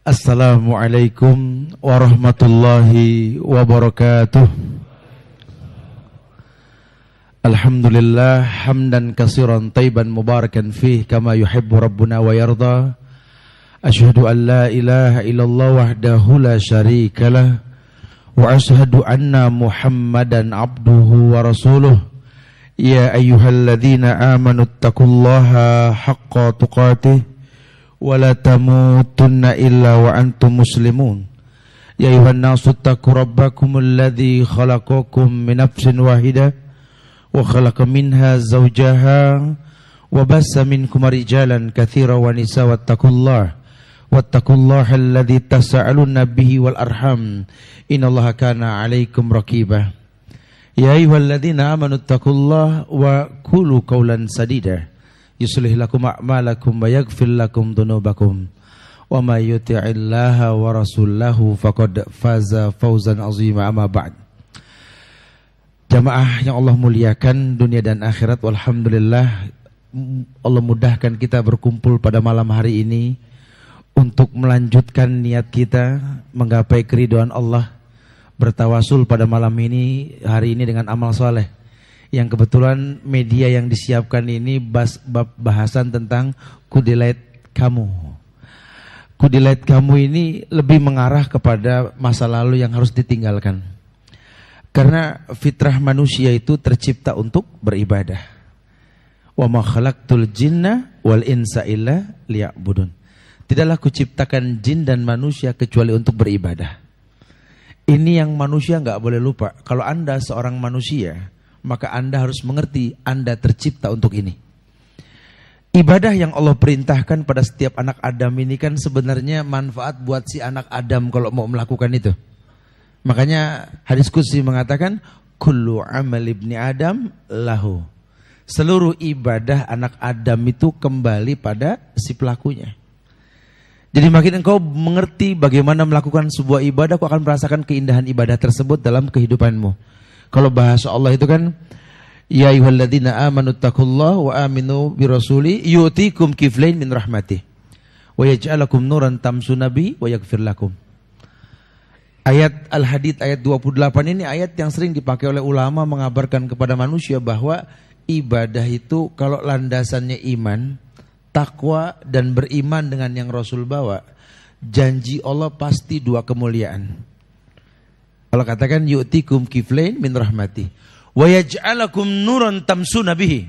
Assalamualaikum warahmatullahi wabarakatuh. Alhamdulillah hamdan katsiran tayyiban mubarakan fih kama yuhibbu rabbuna wa yarda. Asyhadu an la ilaha illallah wahdahu la syarikalah wa asyhadu anna Muhammadan abduhu wa rasuluh. Ya ayyuhalladzina amanu taqullaha haqqa tuqatih wala tamutunna illa wa antum muslimun. Ya ayuhan nasu taqu rabbakumul ladzi khalaqakum min nafsin wahidah wa khalaqa minha zawjaha wa bassa minkum rijalan katsiran wa nisaa wattaqullaha alladzi tasaaluna bihi wal arham innallaha kana 'alaikum raqibah. Ya ayyuhalladzina amanu taqullaha wa qulu qawlan sadida yuslih lakum a'malakum wa yaghfir lakum dhunubakum wa may yuti'illaha wa rasulahu faqad faza fawzan 'azima. Amma ba'd. Jamaah yang Allah muliakan dunia dan akhirat, alhamdulillah Allah mudahkan kita berkumpul pada malam hari ini untuk melanjutkan niat kita menggapai keridhaan Allah, bertawasul pada malam ini hari ini dengan amal soleh. Yang kebetulan media yang disiapkan ini bahasan tentang kudilat kamu. Kudilat kamu ini lebih mengarah kepada masa lalu yang harus ditinggalkan. Karena fitrah manusia itu tercipta untuk beribadah. Wa ma khalaqtul jinna wal insa illa liya'budun. Tidaklah kuciptakan jin dan manusia kecuali untuk beribadah. Ini yang manusia enggak boleh lupa. Kalau Anda seorang manusia, maka Anda harus mengerti Anda tercipta untuk ini. Ibadah yang Allah perintahkan pada setiap anak Adam ini kan sebenarnya manfaat buat si anak Adam kalau mau melakukan itu. Makanya hadis qudsi mengatakan kullu amal ibni Adam lahu. Seluruh ibadah anak Adam itu kembali pada si pelakunya. Jadi makin engkau mengerti bagaimana melakukan sebuah ibadah, kau akan merasakan keindahan ibadah tersebut dalam kehidupanmu. Kalau bahasa Allah itu kan ya ayyuhalladzina amanu taqullaha wa aminu birasuli yu'tikum kiflain min rahmatih wa yaj'alakum nuran tamshuna bihi wa yaghfir lakum. Ayat Al-Hadid ayat 28 ini ayat yang sering dipakai oleh ulama mengabarkan kepada manusia bahwa ibadah itu kalau landasannya iman, takwa dan beriman dengan yang Rasul bawa, janji Allah pasti dua kemuliaan. Allah katakan yu'tikum kiflain min rahmati wa yaj'alakum nuran tamshuna bihi.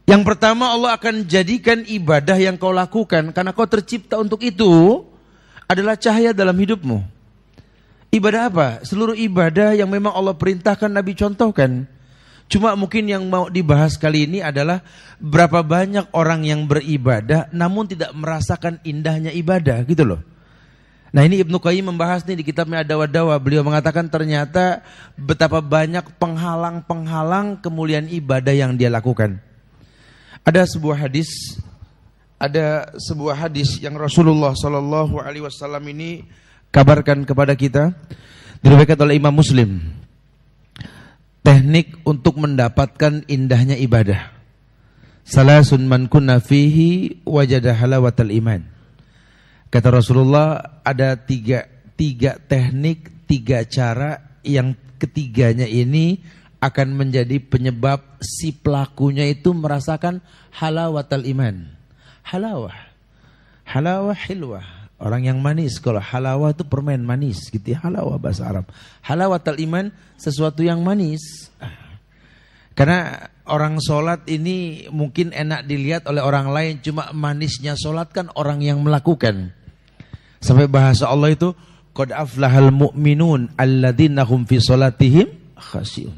Yang pertama, Allah akan jadikan ibadah yang kau lakukan karena kau tercipta untuk itu adalah cahaya dalam hidupmu. Ibadah apa? Seluruh ibadah yang memang Allah perintahkan, Nabi contohkan. Cuma mungkin yang mau dibahas kali ini adalah berapa banyak orang yang beribadah namun tidak merasakan indahnya ibadah gitu loh. Nah ini Ibnu Qayyim membahas nih di kitabnya Ad-Dawa. Beliau mengatakan ternyata betapa banyak penghalang-penghalang kemuliaan ibadah yang dia lakukan. Ada sebuah hadis yang Rasulullah SAW ini kabarkan kepada kita, diriwayatkan oleh Imam Muslim. Teknik untuk mendapatkan indahnya ibadah. Salasun man kunna fihi wajada halawatal iman. Kata Rasulullah ada tiga teknik, tiga cara yang ketiganya ini akan menjadi penyebab si pelakunya itu merasakan halawatal iman. Halawah hilwah. Orang yang manis. Kalau halawah itu permen manis gitu ya. Halawah bahasa Arab. Halawatal iman sesuatu yang manis. Karena orang sholat ini mungkin enak dilihat oleh orang lain, cuma manisnya sholat kan orang yang melakukan. Sampai bahasa Allah itu qad aflahal mu'minun alladzina hum fi sholatihim khashi'un.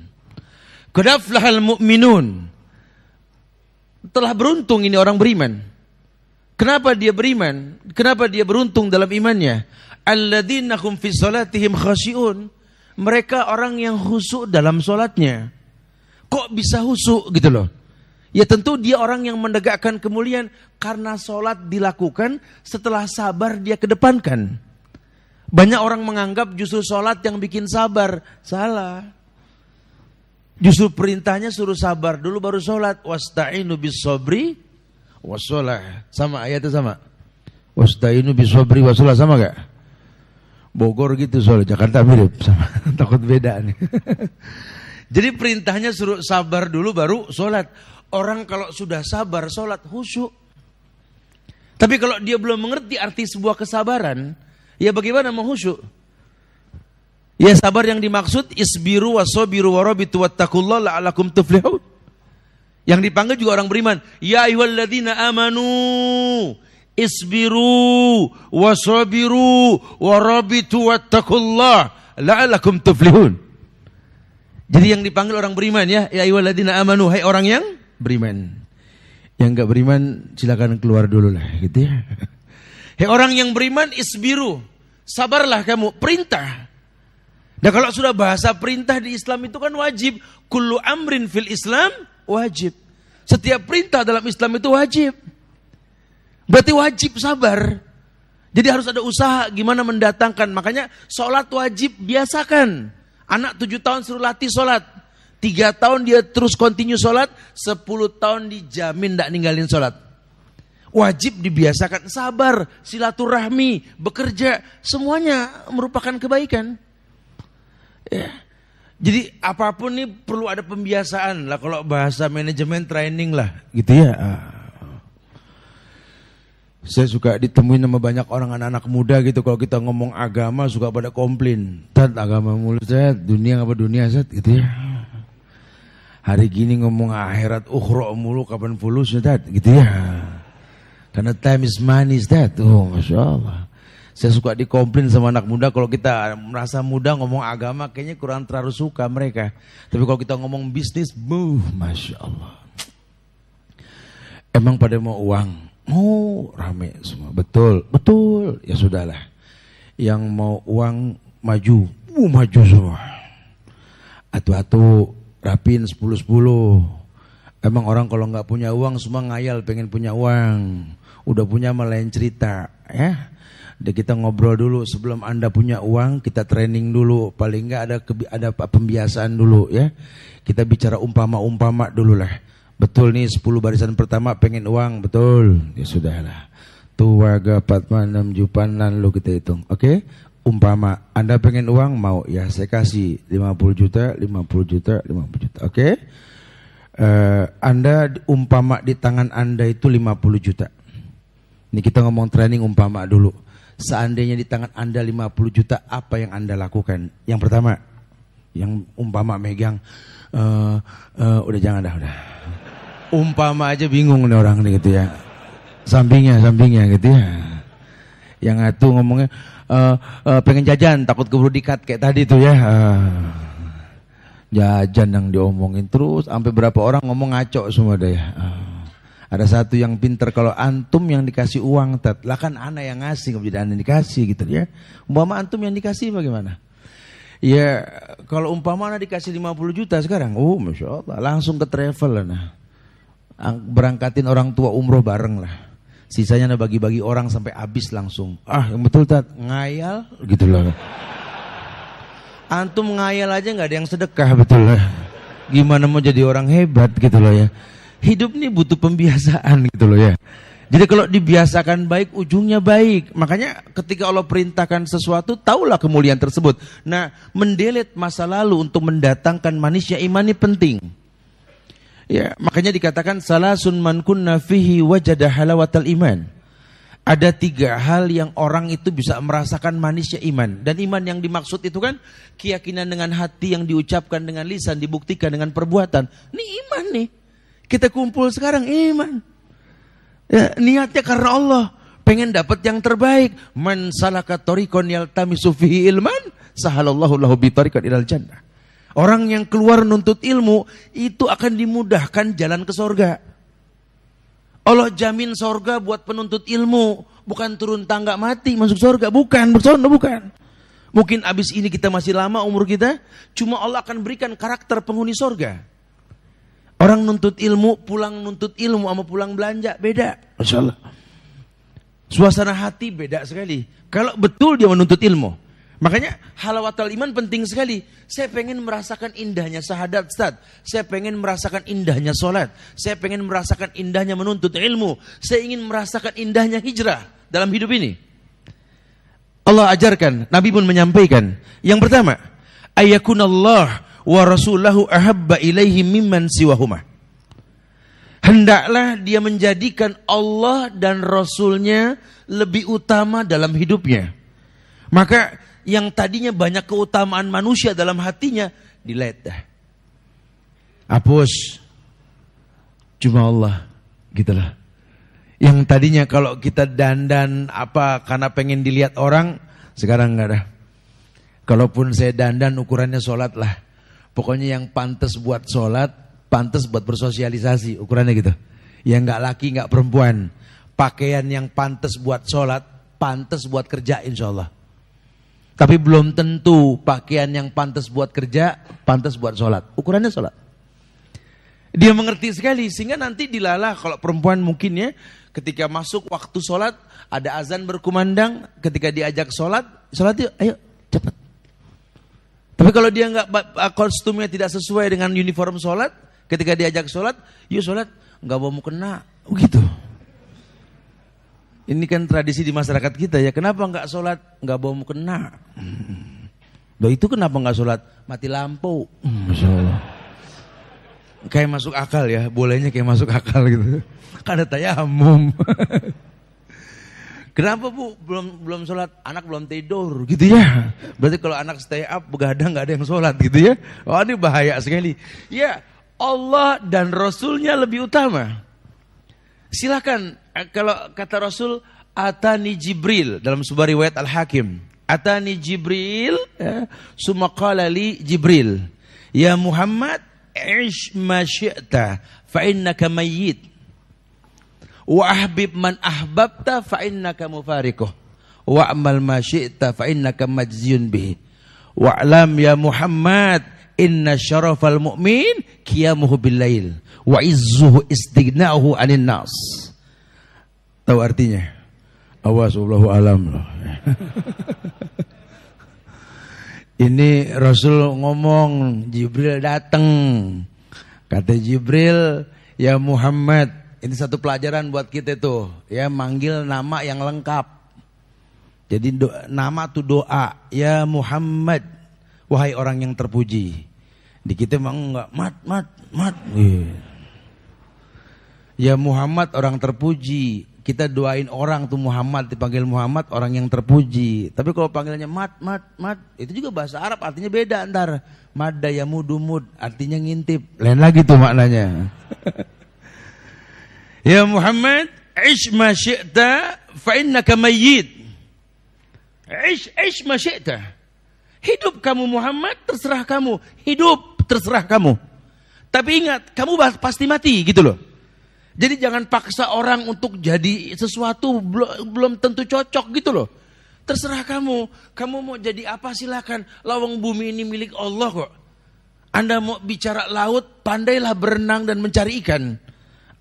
Qad aflahal mu'minun. Telah beruntung ini orang beriman. Kenapa dia beriman? Kenapa dia beruntung dalam imannya? Alladzina hum fi sholatihim khashi'un. Mereka orang yang khusyuk dalam sholatnya. Kok bisa khusyuk gitu loh? Ya tentu dia orang yang menegakkan kemuliaan karena sholat dilakukan setelah sabar dia kedepankan. Banyak orang menganggap justru sholat yang bikin sabar. Salah. Justru perintahnya suruh sabar dulu baru sholat. Wasta'inu bis sabri wassalah. Sama ayatnya sama. Wasta'inu bisabri wasalah, sama gak? Bogor gitu soalnya, Jakarta mirip sama. Takut beda nih. Jadi perintahnya suruh sabar dulu baru sholat. Orang kalau sudah sabar sholat khusyuk. Tapi kalau dia belum mengerti arti sebuah kesabaran, ya bagaimana mau khusyuk? Ya sabar yang dimaksud isbiru wasabiru warabitu wattaqullaha la'alakum tuflihun. Yang dipanggil juga orang beriman. Ya ayyuhalladzina amanu isbiru wasabiru warabitu wattaqullaha la'alakum tuflihun. Jadi yang dipanggil orang beriman ya ayyuhalladzina amanu, hai orang yang beriman. Yang enggak beriman silakan keluar dulu lah gitu ya. Hai orang yang beriman isbiru, sabarlah kamu, perintah. Nah kalau sudah bahasa perintah di Islam itu kan wajib. Kullu amrin fil Islam wajib. Setiap perintah dalam Islam itu wajib. Berarti wajib sabar. Jadi harus ada usaha gimana mendatangkan. Makanya sholat wajib biasakan. Anak 7 tahun suruh latih sholat. 3 tahun dia terus continue sholat. 10 tahun dijamin tidak ninggalin sholat. Wajib dibiasakan sabar, silaturahmi, bekerja. Semuanya merupakan kebaikan. Ya. Jadi apapun nih perlu ada pembiasaan lah, kalau bahasa manajemen training lah gitu ya. Saya suka ditemuin sama banyak orang anak-anak muda gitu, kalau kita ngomong agama suka pada komplain. Tat agama mulu Zat, dunia apa dunia Zat gitu ya. Hari gini ngomong akhirat ukhra mulu, kapan fulus Zat gitu ya. Karena time is money Zat. Oh Masya Allah. Saya suka dikomplain sama anak muda, kalau kita merasa muda ngomong agama kayaknya kurang terlalu suka mereka. Tapi kalau kita ngomong bisnis, Masya Allah. Emang pada mau uang? Oh rame semua, betul, betul. Ya sudahlah. Yang mau uang maju, maju semua. Atu-atu, rapin 10-10. Emang orang kalau nggak punya uang semua ngayal pengen punya uang. Udah punya lain cerita ya. Dan kita ngobrol dulu sebelum Anda punya uang, kita training dulu, paling enggak ada pembiasaan dulu ya. Kita bicara umpama-umpama dulu lah. Betul nih 10 barisan pertama pengen uang, betul. Ya sudahlah. Tuwaga Patma 6 jupanan lu kita hitung. Oke? Umpama Anda pengen uang mau, ya saya kasih 50 juta, 50 juta, 50 juta. Oke? Anda umpama di tangan Anda itu 50 juta. Ini kita ngomong training umpama dulu. Seandainya di tangan Anda 50 juta, apa yang Anda lakukan? Yang pertama, yang umpama megang, udah jangan dah, udah. Umpama aja bingung nih orang nih gitu ya. Sampingnya gitu ya. Yang itu ngomongnya, pengen jajan, takut keburu dikat kayak tadi tuh ya. Jajan yang diomongin terus, sampai berapa orang ngomong ngaco semua deh ya. Ada satu yang pinter, kalau antum yang dikasih uang, lah kan ana yang ngasih, kalau jadi ana yang dikasih gitu ya. Umpama antum yang dikasih bagaimana? Ya kalau umpama ana dikasih 50 juta sekarang, Masya Allah, langsung ke travel lah nah. Berangkatin orang tua umroh bareng lah. Sisanya ana bagi-bagi orang sampai habis langsung. Yang betul Tat, ngayal gitu loh. Antum ngayal aja nggak ada yang sedekah, betul lah. Gimana mau jadi orang hebat gitu loh ya. Hidup ini butuh pembiasaan gitu loh ya. Jadi kalau dibiasakan baik, ujungnya baik. Makanya ketika Allah perintahkan sesuatu, taulah kemuliaan tersebut. Nah, mendelete masa lalu untuk mendatangkan manisnya iman ini penting. Ya, makanya dikatakan salasun man kunna fihi wajada halawatal iman. Ada 3 hal yang orang itu bisa merasakan manisnya iman. Dan iman yang dimaksud itu kan keyakinan dengan hati yang diucapkan dengan lisan, dibuktikan dengan perbuatan. Ini iman nih. Kita kumpul sekarang iman. Ya, niatnya karena Allah, pengen dapat yang terbaik. Man salaka tariqan yaltamisu fihi ilman, sahalallahu lahu bi tariqan ilal jannah. Orang yang keluar nuntut ilmu itu akan dimudahkan jalan ke sorga. Allah jamin sorga buat penuntut ilmu, bukan turun tangga mati masuk sorga, bukan, bukan. Mungkin abis ini kita masih lama umur kita, cuma Allah akan berikan karakter penghuni sorga. Orang nuntut ilmu, pulang nuntut ilmu sama pulang belanja beda. Masya Allah. Suasana hati beda sekali. Kalau betul dia menuntut ilmu. Makanya halawatul iman penting sekali. Saya pengen merasakan indahnya syahadat Ustaz. Saya pengen merasakan indahnya sholat. Saya pengen merasakan indahnya menuntut ilmu. Saya ingin merasakan indahnya hijrah. dalam hidup ini. Allah ajarkan, Nabi pun menyampaikan. Yang pertama, ayakunallah wa rasulahu ahabba ilaihi mimman siwahuma. Hendaklah dia menjadikan Allah dan Rasulnya lebih utama dalam hidupnya. Maka yang tadinya banyak keutamaan manusia dalam hatinya, delete dah. Hapus. Cuma Allah, gitulah. Yang tadinya kalau kita dandan apa karena pengen dilihat orang, sekarang enggak ada. Kalaupun saya dandan ukurannya sholat lah. Pokoknya yang pantas buat sholat, pantas buat bersosialisasi, ukurannya gitu. Yang enggak laki, enggak perempuan. Pakaian yang pantas buat sholat, pantas buat kerja insya Allah. Tapi belum tentu pakaian yang pantas buat kerja, pantas buat sholat. Ukurannya sholat. Dia mengerti sekali, sehingga nanti dilalah kalau perempuan mungkin ya, ketika masuk waktu sholat, ada azan berkumandang, ketika diajak sholat yuk, ayo cepat. Tapi kalau dia nggak kostumnya tidak sesuai dengan uniform sholat, ketika diajak sholat, yuk sholat, nggak bawa mukena, begitu. Ini kan tradisi di masyarakat kita ya. Kenapa nggak sholat nggak bawa mukena? Loh itu kenapa nggak sholat mati lampu? Masya Allah. Kayak masuk akal ya, bolehnya kayak masuk akal gitu. Karena tayamum. Kenapa bu belum sholat? Anak belum tidur gitu ya. Berarti kalau anak stay up begadang nggak ada yang sholat gitu ya. Oh ini bahaya sekali. Ya Allah dan Rasulnya lebih utama. Silakan kalau kata Rasul, atani Jibril dalam sebuah riwayat Al-Hakim. Atani Jibril, summa qala li Jibril, ya Muhammad, ish ma syi'ta fa innaka mayyit. Wa ahbib man ahbabta fa innaka mufariquh. Wa amal ma syi'ta fa innaka majziyun bihi. Wa alam ya Muhammad, inna syarafal mu'min qiyamuhu bil lail wa izzuhu istighna'uhu 'anil nas. Tahu artinya? Awas wallahu alam. Ini Rasul ngomong, Jibril datang. Kata Jibril, ya Muhammad, ini satu pelajaran buat kita tuh, ya manggil nama yang lengkap. Jadi nama tuh doa, ya Muhammad, wahai orang yang terpuji. Di kita memang enggak mat. Ya Muhammad orang terpuji. Kita doain orang tuh Muhammad, dipanggil Muhammad orang yang terpuji. Tapi kalau panggilannya mat, itu juga bahasa Arab artinya beda antar. Madda yamudumud artinya ngintip. Lain lagi tuh maknanya. Ya Muhammad, ish ma syi'ta fa innaka mayyit. Ish ma syi'ta. Hidup kamu Muhammad, terserah kamu. Hidup, terserah kamu. Tapi ingat, kamu pasti mati gitu loh. Jadi jangan paksa orang untuk jadi sesuatu belum tentu cocok gitu loh. Terserah kamu. Kamu mau jadi apa silakan. Lawang bumi ini milik Allah kok. Anda mau bicara laut, pandailah berenang dan mencari ikan.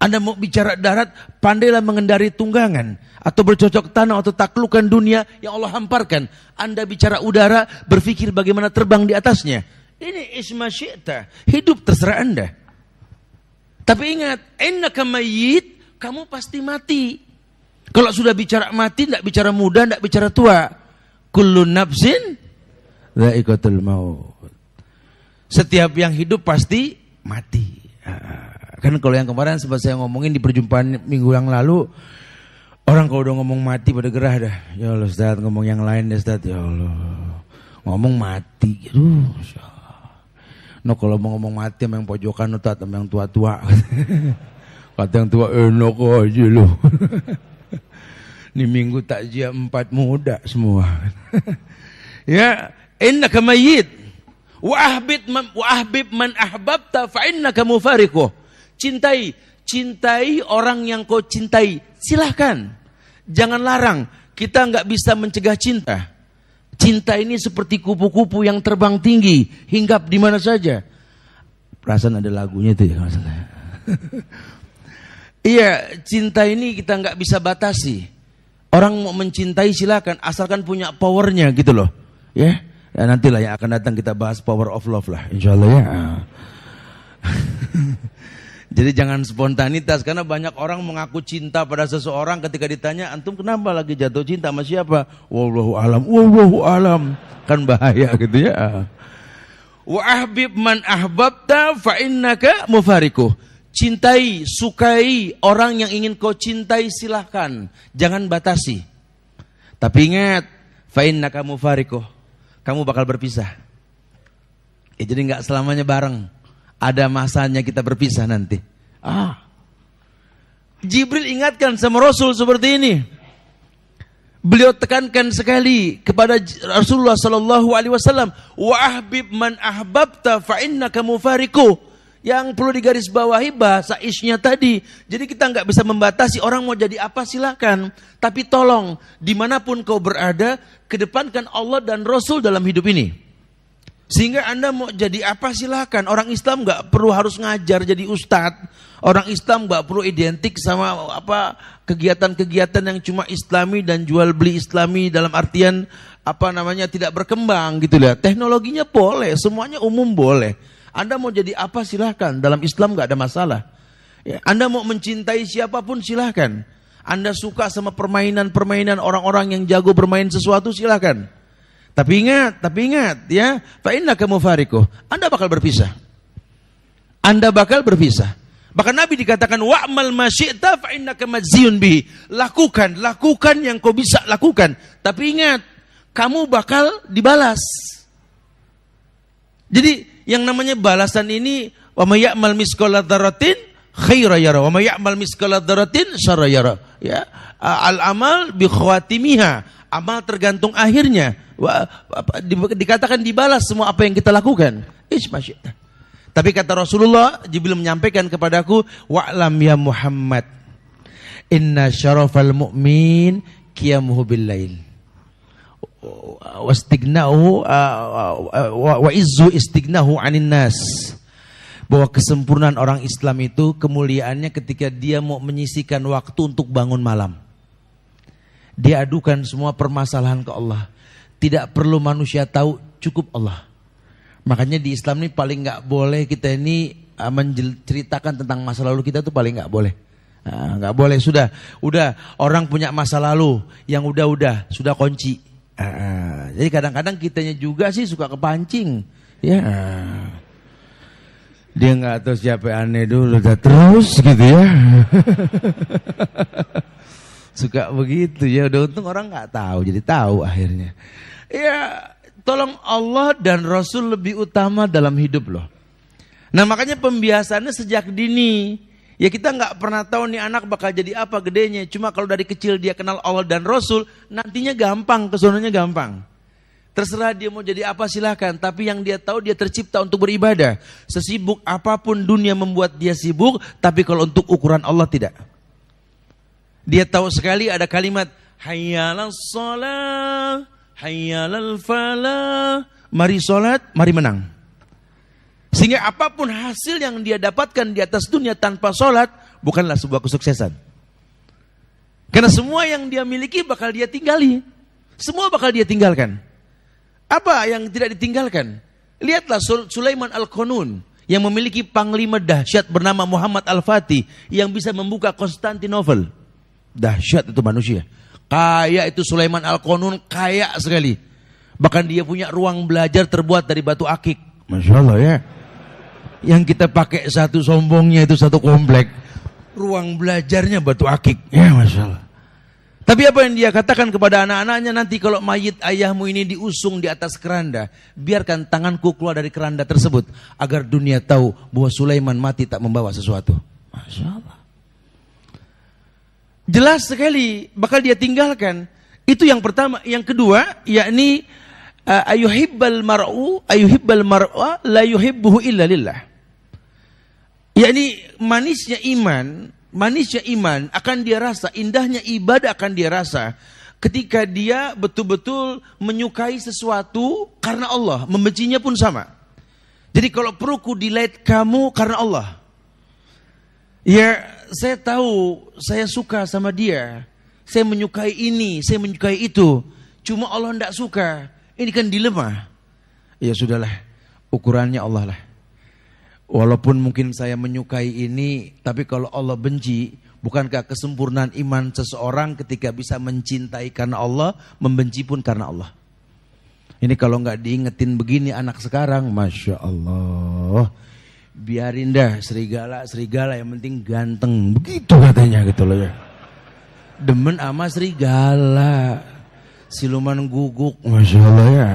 Anda mau bicara darat, pandailah mengendari tunggangan. Atau bercocok tanam atau taklukkan dunia yang Allah hamparkan. Anda bicara udara, berpikir bagaimana terbang di atasnya. Ini isma syi'ta. Hidup terserah Anda. Tapi ingat, innaka mayyit, kamu pasti mati. Kalau sudah bicara mati, tidak bicara muda, tidak bicara tua. Kullu nafsin dha'iqatul maut. Setiap yang hidup pasti mati. Kan kalau yang kemarin sempat saya ngomongin di perjumpaan minggu yang lalu, orang kalau udah ngomong mati pada gerah dah. Ya Allah Ustaz, ngomong yang lain deh Ustaz. Ya Allah, ngomong mati. Masya Allah. No kalau mau ngomong mati sama yang pojokan Ustaz, sama yang tua-tua. Kata yang tua, enak aja loh. Ini minggu takziah 4 muda semua. Ya, innaka mayyit. Wa ahbib man ahbabta fa innaka mufariquh. Cintai orang yang kau cintai. Silahkan. Jangan larang. Kita enggak bisa mencegah cinta. Cinta ini seperti kupu-kupu yang terbang tinggi, hinggap di mana saja. Perasaan ada lagunya itu ya maksudnya. Iya, cinta ini kita nggak bisa batasi. Orang mau mencintai silakan, asalkan punya powernya gitu loh. Ya, dan nantilah yang akan datang kita bahas power of love lah, insya Allah ya. Jadi jangan spontanitas, karena banyak orang mengaku cinta pada seseorang ketika ditanya, antum kenapa lagi jatuh cinta sama siapa? Wallahu alam, kan bahaya gitu ya. Wa ahbib man ahbabta fa innaka mufariquh. Cintai, sukai orang yang ingin kau cintai, silahkan, jangan batasi. Tapi ingat, fa innaka mufariquh, kamu bakal berpisah. Jadi nggak selamanya bareng. Ada masanya kita berpisah nanti. Jibril ingatkan sama Rasul seperti ini. Beliau tekankan sekali kepada Rasulullah sallallahu alaihi wasallam, wa ahbib man ahbabta fa innaka mufariquh. Yang perlu digarisbawahi bahasa isnya tadi. Jadi kita nggak bisa membatasi orang mau jadi apa, silakan. Tapi tolong dimanapun kau berada, kedepankan Allah dan Rasul dalam hidup ini. Sehingga Anda mau jadi apa silahkan. Orang Islam gak perlu harus ngajar jadi ustadz. Orang Islam gak perlu identik sama apa kegiatan-kegiatan yang cuma Islami dan jual beli Islami, dalam artian tidak berkembang gitu lah. Teknologinya boleh, semuanya umum boleh. Anda mau jadi apa silahkan. Dalam Islam gak ada masalah. Ya, Anda mau mencintai siapapun silahkan. Anda suka sama permainan-permainan orang-orang yang jago bermain sesuatu silahkan. Tapi ingat ya, fa innaka mufariquh. Anda bakal berpisah. Bahkan Nabi dikatakan wa'mal ma syi'ta fa innaka majziyun bihi. Lakukan yang kau bisa lakukan. Tapi ingat, kamu bakal dibalas. Jadi yang namanya balasan ini, wa may ya'mal misqala dzarratin khairan yara wa may ya'mal misqala dzarratin syarran yara. Ya, al-amal bi khawatimiha. Amal tergantung akhirnya. Dikatakan dibalas semua apa yang kita lakukan. Tapi kata Rasulullah, Jibril menyampaikan kepadaku, wa'lam ya Muhammad, inna syarafal mu'min qiyamuhu bil lail wastignahu wa izzu istignahu anin nas. Bahwa kesempurnaan orang Islam itu kemuliaannya ketika dia mau menyisihkan waktu untuk bangun malam. Dia adukan semua permasalahan ke Allah. Tidak perlu manusia tahu, cukup Allah. Makanya di Islam ini paling nggak boleh kita ini menceritakan tentang masa lalu kita, tuh paling nggak boleh. Nggak boleh, sudah orang punya masa lalu yang udah sudah kunci. Jadi kadang-kadang kitanya juga sih suka kepancing. Ya. Dia nggak tahu siapa aneh dulu, udah terus gitu ya. Suka begitu ya, udah untung orang nggak tahu, jadi tahu akhirnya. Ya, tolong Allah dan Rasul lebih utama dalam hidup loh. Nah makanya pembiasaannya sejak dini. Ya kita nggak pernah tahu nih anak bakal jadi apa gedenya. Cuma kalau dari kecil dia kenal Allah dan Rasul, nantinya gampang, kesononya gampang. Terserah dia mau jadi apa silahkan, tapi yang dia tahu dia tercipta untuk beribadah. Sesibuk apapun dunia membuat dia sibuk, tapi kalau untuk ukuran Allah tidak. Dia tahu sekali ada kalimat hayyalal shalah, hayyalal falah. Mari salat, mari menang. Sehingga apapun hasil yang dia dapatkan di atas dunia tanpa salat bukanlah sebuah kesuksesan. Karena semua yang dia miliki bakal dia tinggali. Semua bakal dia tinggalkan. Apa yang tidak ditinggalkan? Lihatlah Sulaiman Al-Qanun yang memiliki panglima dahsyat bernama Muhammad Al-Fatih yang bisa membuka Konstantinopel. Dahsyat itu manusia. Kaya itu Sulaiman Al-Qanun, kaya sekali. Bahkan dia punya ruang belajar terbuat dari batu akik. Masya Allah ya. Yang kita pakai satu sombongnya itu satu komplek. Ruang belajarnya batu akik. Ya Masya Allah. Tapi apa yang dia katakan kepada anak-anaknya, nanti kalau mayit ayahmu ini diusung di atas keranda, biarkan tanganku keluar dari keranda tersebut, agar dunia tahu bahwa Sulaiman mati tak membawa sesuatu. Masya Allah. Jelas sekali bakal dia tinggalkan. Itu yang pertama. Yang kedua, yakni ayuhibbal mar'u la yuhibbuhu illa lillah. Yakni manisnya iman akan dia rasa, indahnya ibadah akan dia rasa ketika dia betul-betul menyukai sesuatu karena Allah, membencinya pun sama. Jadi kalau perlu ku delight kamu karena Allah. Ya, saya tahu, saya suka sama dia. Saya menyukai ini, saya menyukai itu. Cuma Allah tidak suka. Ini kan dilema. Ya sudahlah, ukurannya Allah lah. Walaupun mungkin saya menyukai ini, tapi kalau Allah benci, bukankah kesempurnaan iman seseorang ketika bisa mencintai karena Allah, membenci pun karena Allah? Ini kalau nggak diingetin begini anak sekarang, Masya Allah, biarin dah serigala yang penting ganteng, begitu katanya gitu loh ya. Demen sama serigala, siluman guguk, Masya Allah ya.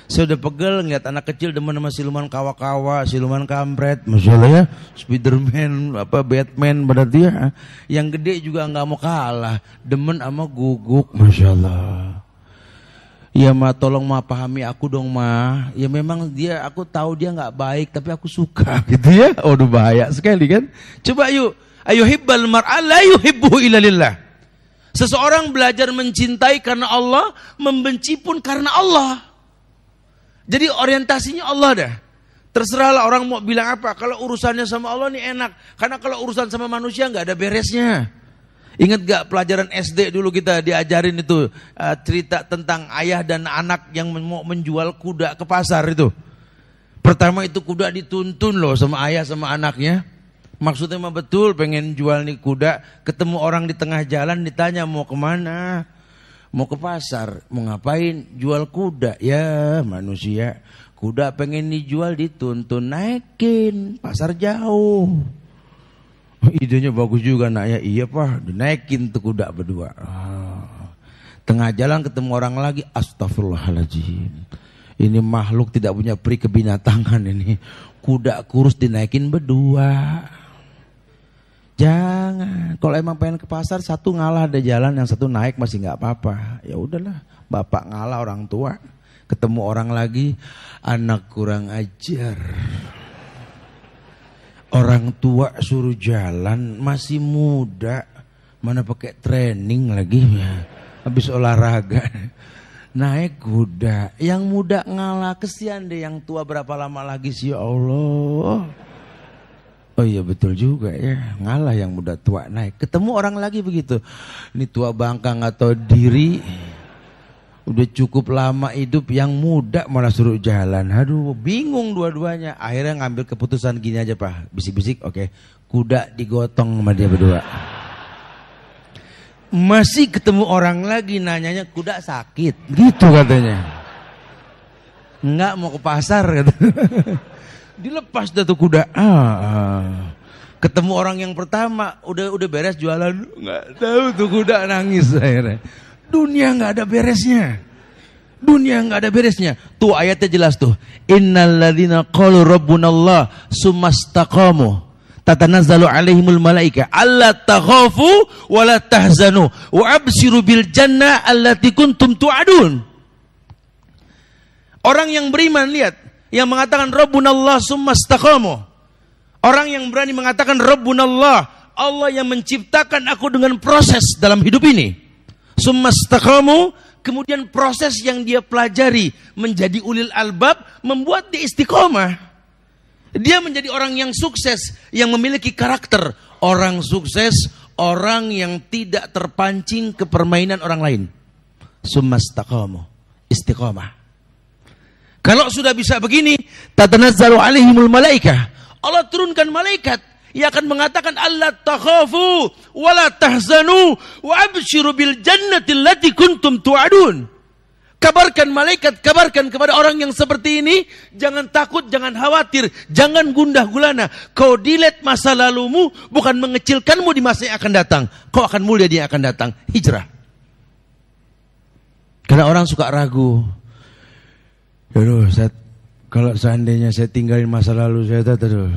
Saya udah pegel ngeliat anak kecil demen sama siluman kawa-kawa, siluman kampret, Masya Allah ya. Spiderman, Batman berarti ya. Yang gede juga nggak mau kalah, demen sama guguk, Masya Allah. Ya ma, tolong ma pahami aku dong ma. Ya memang dia, aku tahu dia nggak baik, tapi aku suka gitu ya. Waduh bahaya sekali kan. Coba yuk, ayo hibbal mar'a la yuhibbuhu illa lillah. Seseorang belajar mencintai karena Allah, membenci pun karena Allah. Jadi orientasinya Allah dah. Terserahlah orang mau bilang apa. Kalau urusannya sama Allah nih enak. Karena kalau urusan sama manusia nggak ada beresnya. Ingat gak pelajaran SD dulu kita diajarin itu cerita tentang ayah dan anak yang mau menjual kuda ke pasar itu. Pertama itu kuda dituntun loh sama ayah sama anaknya. Maksudnya mah betul pengen jual nih kuda. Ketemu orang di tengah jalan ditanya mau kemana? Mau ke pasar. Mau ngapain? Jual kuda. Ya manusia. Kuda pengen dijual dituntun. Naikin. Pasar jauh. Idenya bagus juga naknya. Iya pak, dinaikin tuh kuda berdua. Tengah jalan ketemu orang lagi. Astagfirullahaladzim. Ini makhluk tidak punya peri kebinatangan ini. Kuda kurus dinaikin berdua. Jangan. Kalau emang pengen ke pasar, satu ngalah ada jalan, yang satu naik masih nggak apa-apa. Ya udahlah, bapak ngalah orang tua. Ketemu orang lagi, anak kurang ajar. Orang tua suruh jalan, masih muda, mana pakai training lagi ya, habis olahraga, naik kuda, yang muda ngalah, kesian deh yang tua berapa lama lagi sih ya Allah. Oh iya betul juga ya, ngalah yang muda tua naik, ketemu orang lagi begitu, ini tua bangkang atau diri. Udah cukup lama hidup, yang muda malah suruh jalan. Aduh, bingung dua-duanya. Akhirnya ngambil keputusan gini aja pak. Bisik-bisik, oke. Kuda digotong sama dia berdua. Masih ketemu orang lagi, nanyanya kuda sakit. Gitu katanya. Enggak, mau ke pasar kata. Dilepas dah tuh kuda. Ketemu orang yang pertama, udah beres jualan. Enggak tahu tuh kuda nangis akhirnya. Dunia nggak ada beresnya. Dunia nggak ada beresnya. Tuh ayatnya jelas tuh. Innalladzina qalu rabbunallah tsumastaqamu tatanazzalu alaihimul malaika alla takhafu wa la tahzanu wa abshiru bil jannah allati kuntum tu'adun. Orang yang beriman lihat, yang mengatakan rabbunallah tsumastaqamu. Orang yang berani mengatakan rabbunallah, Allah yang menciptakan aku dengan proses dalam hidup ini. Tsumastaqamu, kemudian proses yang dia pelajari menjadi ulil albab membuat dia istiqomah. Dia menjadi orang yang sukses, yang memiliki karakter orang sukses, orang yang tidak terpancing ke permainan orang lain. Tsumastaqamu, istiqomah. Kalau sudah bisa begini, tatanazzalu alaihimul malaikah. Allah turunkan malaikat. Ia akan mengatakan alla takhafu wa la tahzanu wa abshiru bil jannati allati kuntum tu'adun. Kabarkan malaikat, kabarkan kepada orang yang seperti ini, jangan takut, jangan khawatir, jangan gundah gulana. Kau delete masa lalumu bukan mengecilkanmu di masa yang akan datang. Kau akan mulia di yang akan datang. Hijrah. Karena orang suka ragu. Aduh, kalau seandainya saya tinggalin masa lalu saya, aduh.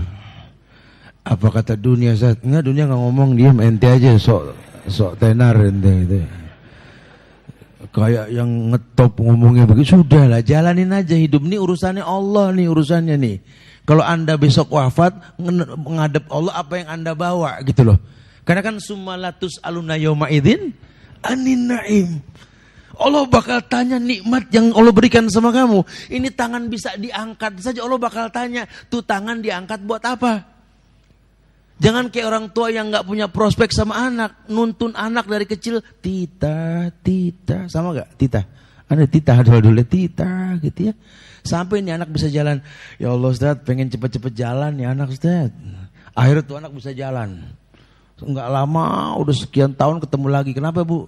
Apa kata dunia Ustaz? Enggak, dunia enggak ngomong, diam, ente aja sok tenar ente gitu. Kayak yang ngetop ngomongnya begitu, sudahlah jalanin aja hidup ini, urusannya Allah nih, urusannya nih. Kalau Anda besok wafat menghadap Allah, apa yang Anda bawa gitu loh. Karena kan summalatus aluna yauma idzin anin naim. Allah bakal tanya nikmat yang Allah berikan sama kamu. Ini tangan bisa diangkat saja, Allah bakal tanya, tuh tangan diangkat buat apa? Jangan kayak orang tua yang nggak punya prospek sama anak, nuntun anak dari kecil, tita, sama nggak, tita, Ada titah dulu titah gitu ya. Sampai ini anak bisa jalan. Ya Allah Ustaz, pengen cepet-cepet jalan ya anak Ustaz. Akhirnya tuh anak bisa jalan. Enggak lama, udah sekian tahun ketemu lagi. Kenapa Bu?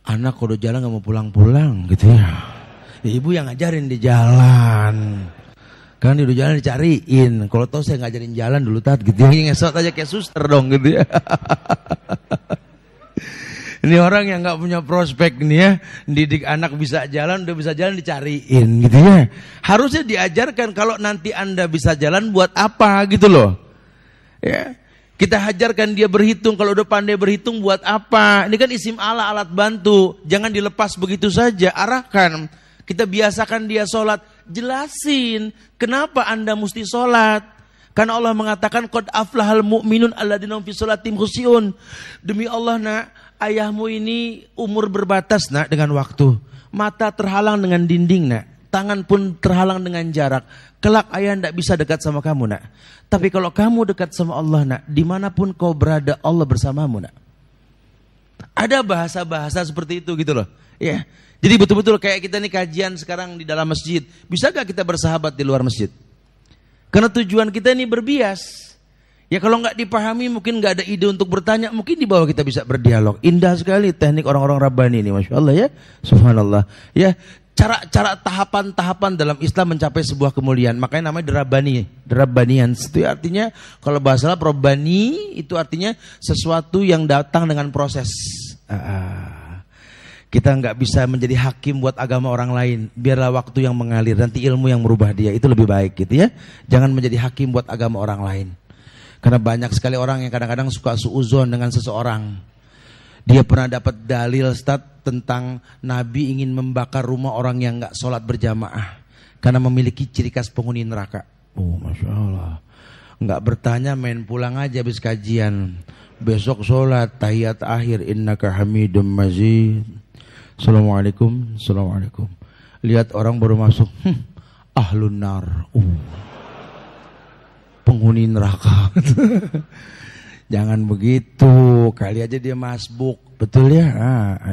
Anak udah jalan gak mau pulang-pulang gitu ya. Ibu yang ngajarin di jalan. Kan udah jalan dicariin. Kalau tahu saya ngajarin jalan dulu tat gitu ya. Ngesot aja kayak suster dong gitu ya. Ini orang yang nggak punya prospek nih ya, didik anak bisa jalan, udah bisa jalan dicariin gitu ya. Harusnya diajarkan kalau nanti Anda bisa jalan buat apa gitu loh. Ya. Kita hajarkan dia berhitung, kalau udah pandai berhitung buat apa. Ini kan isim ala, alat bantu. Jangan dilepas begitu saja, arahkan. Kita biasakan dia sholat, jelasin kenapa Anda mesti sholat. Karena Allah mengatakan qad aflahal mu'minun alladzina hum fi sholatim khusyi'un. Demi Allah nak, ayahmu ini umur berbatas nak dengan waktu. Mata terhalang dengan dinding nak. Tangan pun terhalang dengan jarak. Kelak ayah tidak bisa dekat sama kamu nak. Tapi kalau kamu dekat sama Allah nak, dimanapun kau berada Allah bersamamu nak. Ada bahasa-bahasa seperti itu gitu loh. Ya. Jadi betul-betul kayak kita nih kajian sekarang di dalam masjid. Bisa gak kita bersahabat di luar masjid? Karena tujuan kita ini berbias. Ya kalau nggak dipahami mungkin nggak ada ide untuk bertanya. Mungkin di bawah kita bisa berdialog. Indah sekali teknik orang-orang Rabbani ini. Masya Allah ya. Subhanallah. Ya, cara tahapan-tahapan dalam Islam mencapai sebuah kemuliaan. Makanya namanya derabani. Derabanian. Itu artinya kalau bahasa Arab Rabbani itu artinya sesuatu yang datang dengan proses. Kita nggak bisa menjadi hakim buat agama orang lain. Biarlah waktu yang mengalir, nanti ilmu yang merubah dia. Itu lebih baik gitu ya. Jangan menjadi hakim buat agama orang lain. Karena banyak sekali orang yang kadang-kadang suka suuzon dengan seseorang. Dia pernah dapat dalil Ustaz tentang Nabi ingin membakar rumah orang yang nggak sholat berjamaah. Karena memiliki ciri khas penghuni neraka. Oh Masya Allah. Nggak bertanya, main pulang aja habis kajian. Besok sholat, tahiyat akhir, innaka hamidum mazid. Assalamualaikum, assalamualaikum. Lihat orang baru masuk, ahlun nar, penghuni neraka. Jangan begitu, kali aja dia masbuk, betul ya?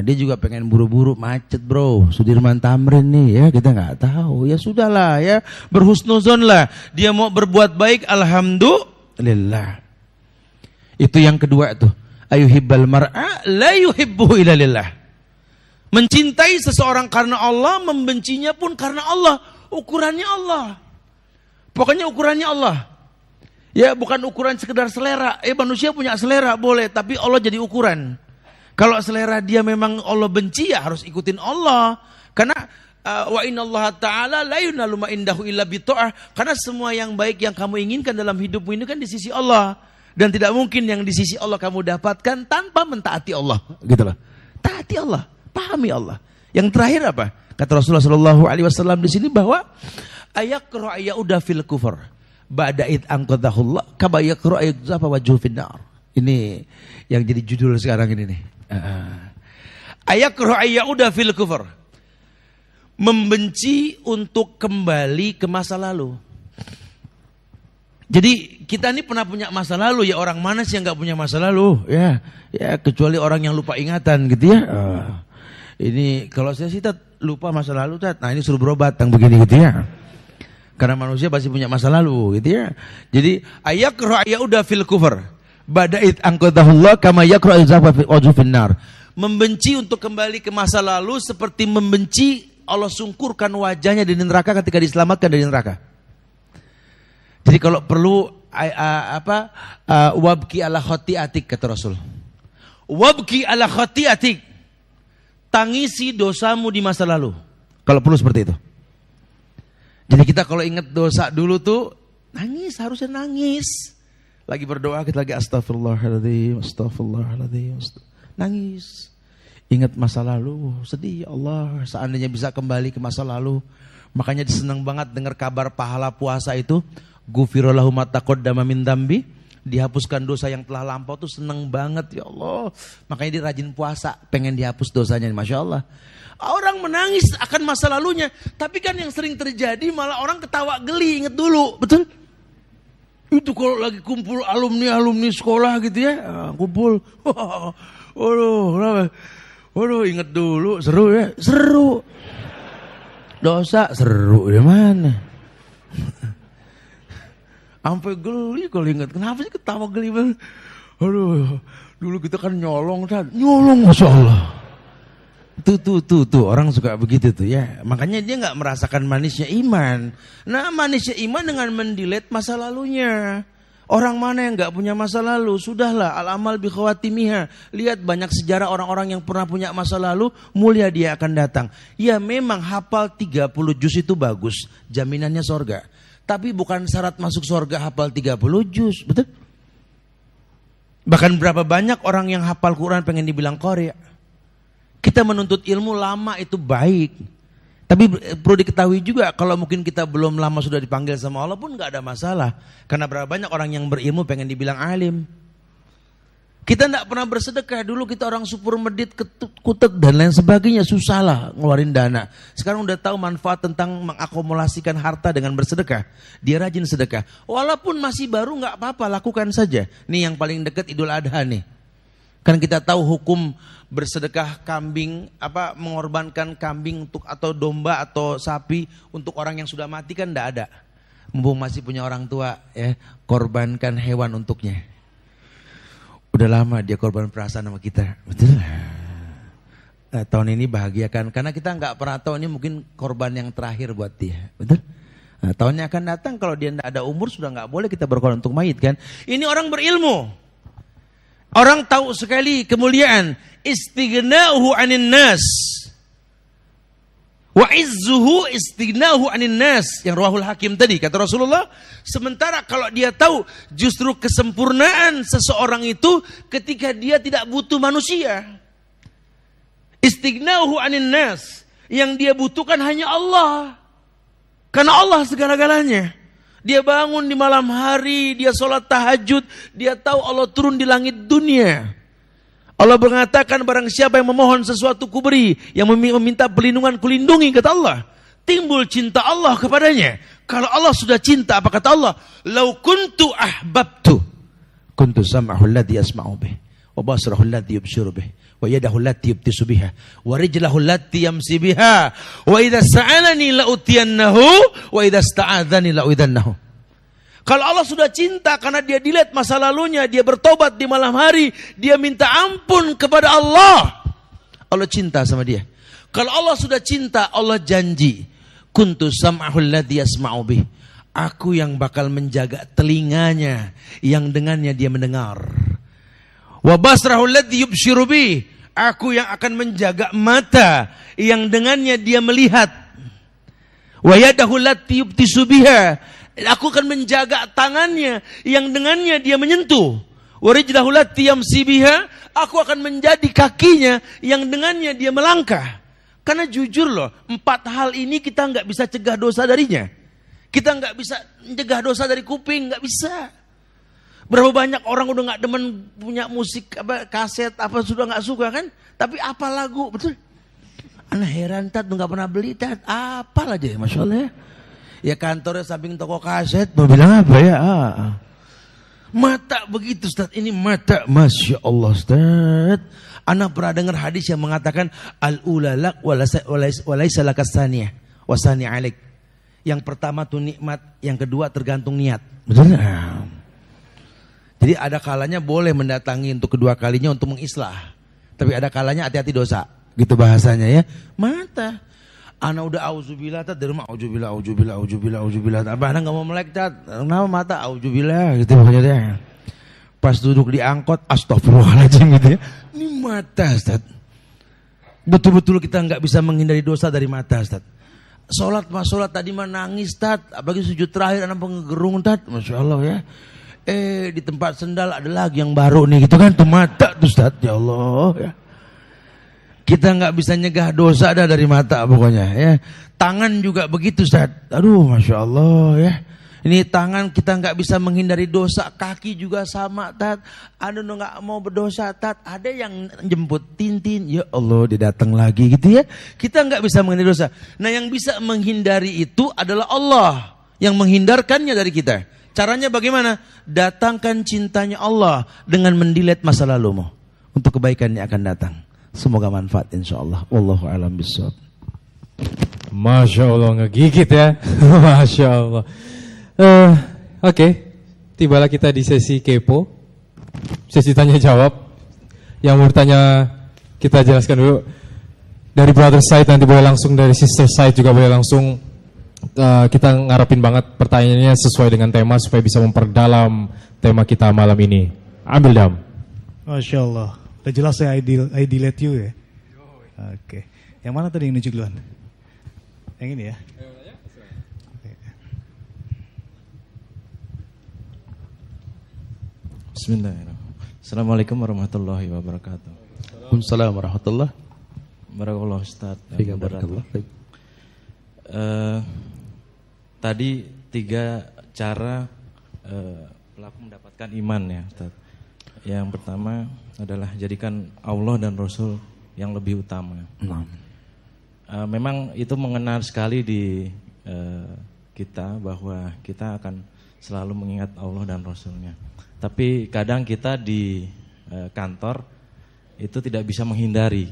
Dia juga pengen buru-buru macet bro, Sudirman Tamrin nih ya, kita nggak tahu. Ya sudahlah ya, berhusnuzon lah. Dia mau berbuat baik, alhamdulillah. Itu yang kedua tuh, ayuhibbal mar'a la yuhibbuhu illa lillah. Mencintai seseorang karena Allah, membencinya pun karena Allah. Ukurannya Allah. Pokoknya ukurannya Allah. Ya bukan ukuran sekedar selera. Manusia punya selera boleh, tapi Allah jadi ukuran. Kalau selera dia memang Allah benci, ya harus ikutin Allah. Karena wa innallaha ta'ala la yunalu ma indahu illa bita'ah. Karena semua yang baik yang kamu inginkan dalam hidupmu ini kan di sisi Allah. Dan tidak mungkin yang di sisi Allah kamu dapatkan tanpa mentaati Allah. Gitu loh. Taati Allah. Pahami Allah. Yang terakhir apa? Kata Rasulullah SAW di sini bahwa ayakru ayyauda fil kufur ba'da id anqadhahullah kama yakru ayyudzafa wajhu finnar. Ini yang jadi judul sekarang ini nih. Ayakru ayyauda fil kufur. Membenci untuk kembali ke masa lalu. Jadi kita ini pernah punya masa lalu ya, orang mana sih yang nggak punya masa lalu ya kecuali orang yang lupa ingatan gitu ya. Ini kalau saya sih lupa masa lalu nah ini suruh berobat yang begini gitu ya. Karena manusia pasti punya masa lalu gitu ya. Jadi ayakru ayyauda fil kufur bada'id anqadhahullah kama yakru ayyudzafa wajhu finnar. Membenci untuk kembali ke masa lalu seperti membenci Allah sungkurkan wajahnya di neraka ketika diselamatkan dari neraka. Jadi kalau perlu wabki ala khati'atik kata Rasul. Wabki ala khati'atik. Tangisi dosamu di masa lalu. Kalau perlu seperti itu. Jadi kita kalau ingat dosa dulu tuh nangis, harusnya nangis. Lagi berdoa kita lagi astagfirullahaladzim, astagfirullahaladzim, nangis. Ingat masa lalu, sedih ya Allah. Seandainya bisa kembali ke masa lalu. Makanya senang banget dengar kabar pahala puasa itu. Ghufira lahu ma taqaddama min dzambi. Dihapuskan dosa yang telah lampau tuh seneng banget ya Allah. Makanya dia rajin puasa, pengen dihapus dosanya. Masya Allah. Orang menangis akan masa lalunya, tapi kan yang sering terjadi malah orang ketawa geli. Ingat dulu, betul? Itu kalau lagi kumpul alumni sekolah gitu ya, kumpul. Waduh, ingat dulu, seru ya, seru. dosa seru di mana? Sampai geli kalau ingat. Kenapa sih ketawa geli banget? Aduh, dulu kita kan nyolong, Masya Allah. Tuh, orang suka begitu tuh ya. Makanya dia nggak merasakan manisnya iman. Nah, manisnya iman dengan mendelete masa lalunya. Orang mana yang nggak punya masa lalu? Sudahlah, al-amal bi khawatimiha. Lihat banyak sejarah orang-orang yang pernah punya masa lalu, mulia dia akan datang. Ya memang hafal 30 juz itu bagus, jaminannya sorga. Tapi bukan syarat masuk sorga hafal 30 juz, betul? Bahkan berapa banyak orang yang hafal Quran pengen dibilang qari'. Kita menuntut ilmu lama itu baik. Tapi perlu diketahui juga kalau mungkin kita belum lama sudah dipanggil sama Allah pun nggak ada masalah. Karena berapa banyak orang yang berilmu pengen dibilang alim. Kita nggak pernah bersedekah. Dulu kita orang supur medit, kutek dan lain sebagainya. Susah lah ngeluarin dana. Sekarang udah tahu manfaat tentang mengakumulasikan harta dengan bersedekah. Dia rajin sedekah. Walaupun masih baru nggak apa-apa, lakukan saja. Nih yang paling dekat Idul Adha nih. Kan kita tahu hukum bersedekah kambing, mengorbankan kambing untuk atau domba atau sapi untuk orang yang sudah mati kan tidak ada. Mumpung masih punya orang tua ya, korbankan hewan untuknya. Udah lama dia korban perasaan sama kita, betul. Nah, tahun ini bahagiakan karena kita nggak pernah tahu ini mungkin korban yang terakhir buat dia, betul. Nah, tahunnya akan datang kalau dia tidak ada umur sudah nggak boleh kita berkorban untuk mayit kan. Ini orang berilmu. Orang tahu sekali kemuliaan istighna'uhu 'anil nas wa izzuhu istighna'uhu 'anil nas yang rawahul Hakim tadi kata Rasulullah. Sementara kalau dia tahu justru kesempurnaan seseorang itu ketika dia tidak butuh manusia. Istighna'uhu 'anil nas, yang dia butuhkan hanya Allah. Karena Allah segala-galanya. Dia bangun di malam hari, dia sholat tahajud, dia tahu Allah turun di langit dunia. Allah mengatakan barang siapa yang memohon sesuatu kuberi, yang meminta perlindungan kulindungi, kata Allah. Timbul cinta Allah kepadanya. Kalau Allah sudah cinta, apa kata Allah? Lau kuntu ahbabtu, kuntu sam'ahu alladhi yasma'u bih, wa basrahu alladhi yubshiru bih, wa yadahu allati yubtisu biha, wa rijlahu allati yamsi biha, wa idza sa'alani la'utiyannahu, wa idza sta'adzani la'uidannahu. Kalau Allah sudah cinta karena dia dilihat masa lalunya, dia bertobat di malam hari, dia minta ampun kepada Allah. Allah cinta sama dia. Kalau Allah sudah cinta, Allah janji, kuntu sam'ahu alladhi yasma'u bih, aku yang bakal menjaga telinganya yang dengannya dia mendengar. Wa basrahu alladhi yubshiru bih, aku yang akan menjaga mata yang dengannya dia melihat. Wa yadahu allati yubtisu biha, aku akan menjaga tangannya yang dengannya dia menyentuh. Wa rijlahu allati yamsi biha, aku akan menjadi kakinya yang dengannya dia melangkah. Karena jujur loh, 4 hal ini kita nggak bisa cegah dosa darinya. Kita nggak bisa mencegah dosa dari kuping, nggak bisa. Berapa banyak orang udah nggak demen punya musik kaset sudah nggak suka kan? Tapi apa lagu, betul? Anak heran tat nggak pernah beli tat, apa aja, masya Allah ya. Ya kantornya samping toko kaset, mau bilang apa ya? Mata begitu Ustaz, ini mata, masya Allah Ustaz. Anak pernah dengar hadis yang mengatakan al-ula lak walaysa lakas saniyah wasani alik. Yang pertama tuh nikmat, yang kedua tergantung niat, betul? Jadi ada kalanya boleh mendatangi untuk kedua kalinya untuk mengislah. Tapi ada kalanya hati-hati dosa. Gitu bahasanya ya. Mata. Anak udah auzubillah tat dari rumah auzubillah. Apa anak enggak mau melek tat? Kenapa mata auzubillah gitu makanya dia. Pas duduk di angkot astagfirullahaladzim gitu ya. Ini mata Ustaz. Betul-betul kita enggak bisa menghindari dosa dari mata Ustaz. Sholat tadi mah nangis tat. Apalagi sujud terakhir anak pengegerung tat. Masya Allah ya. Di tempat sendal ada lagi yang baru nih gitu kan, tuh mata tuh Ustaz, ya Allah ya. Kita nggak bisa nyegah dosa ada dari mata pokoknya ya. Tangan juga begitu Ustaz. Aduh masya Allah ya. Ini tangan kita nggak bisa menghindari dosa, kaki juga sama tat. Ada nggak mau berdosa tat, ada yang jemput Tintin, ya Allah dia datang lagi gitu ya. Kita nggak bisa menghindari dosa. Nah yang bisa menghindari itu adalah Allah yang menghindarkannya dari kita. Caranya bagaimana? Datangkan cintanya Allah dengan mendelete masa lalumu. Untuk kebaikan yang akan datang. Semoga manfaat insya Allah. Wallahu a'lam bishawab. Masya Allah, ngegigit ya. Masya Allah. Oke, tibalah kita di sesi kepo, sesi tanya jawab. Yang mau bertanya kita jelaskan dulu. Dari brother side nanti boleh langsung, dari sister side juga boleh langsung. Kita ngarepin banget pertanyaannya sesuai dengan tema supaya bisa memperdalam tema kita malam ini. Ambil Dam. Masya Allah, udah jelas ya I delete you ya. Oke, yang mana tadi yang nunjuk duluan? Yang ini ya. Bismillahirrahmanirrahim. Assalamualaikum warahmatullahi wabarakatuh. Waalaikumsalam warahmatullahi Barakallahu Ustaz. wabarakatuh. Tadi 3 cara pelaku mendapatkan iman ya Ustaz. Yang pertama adalah jadikan Allah dan Rasul yang lebih utama. Memang itu mengenal sekali di kita bahwa kita akan selalu mengingat Allah dan Rasulnya. Tapi kadang kita di kantor itu tidak bisa menghindari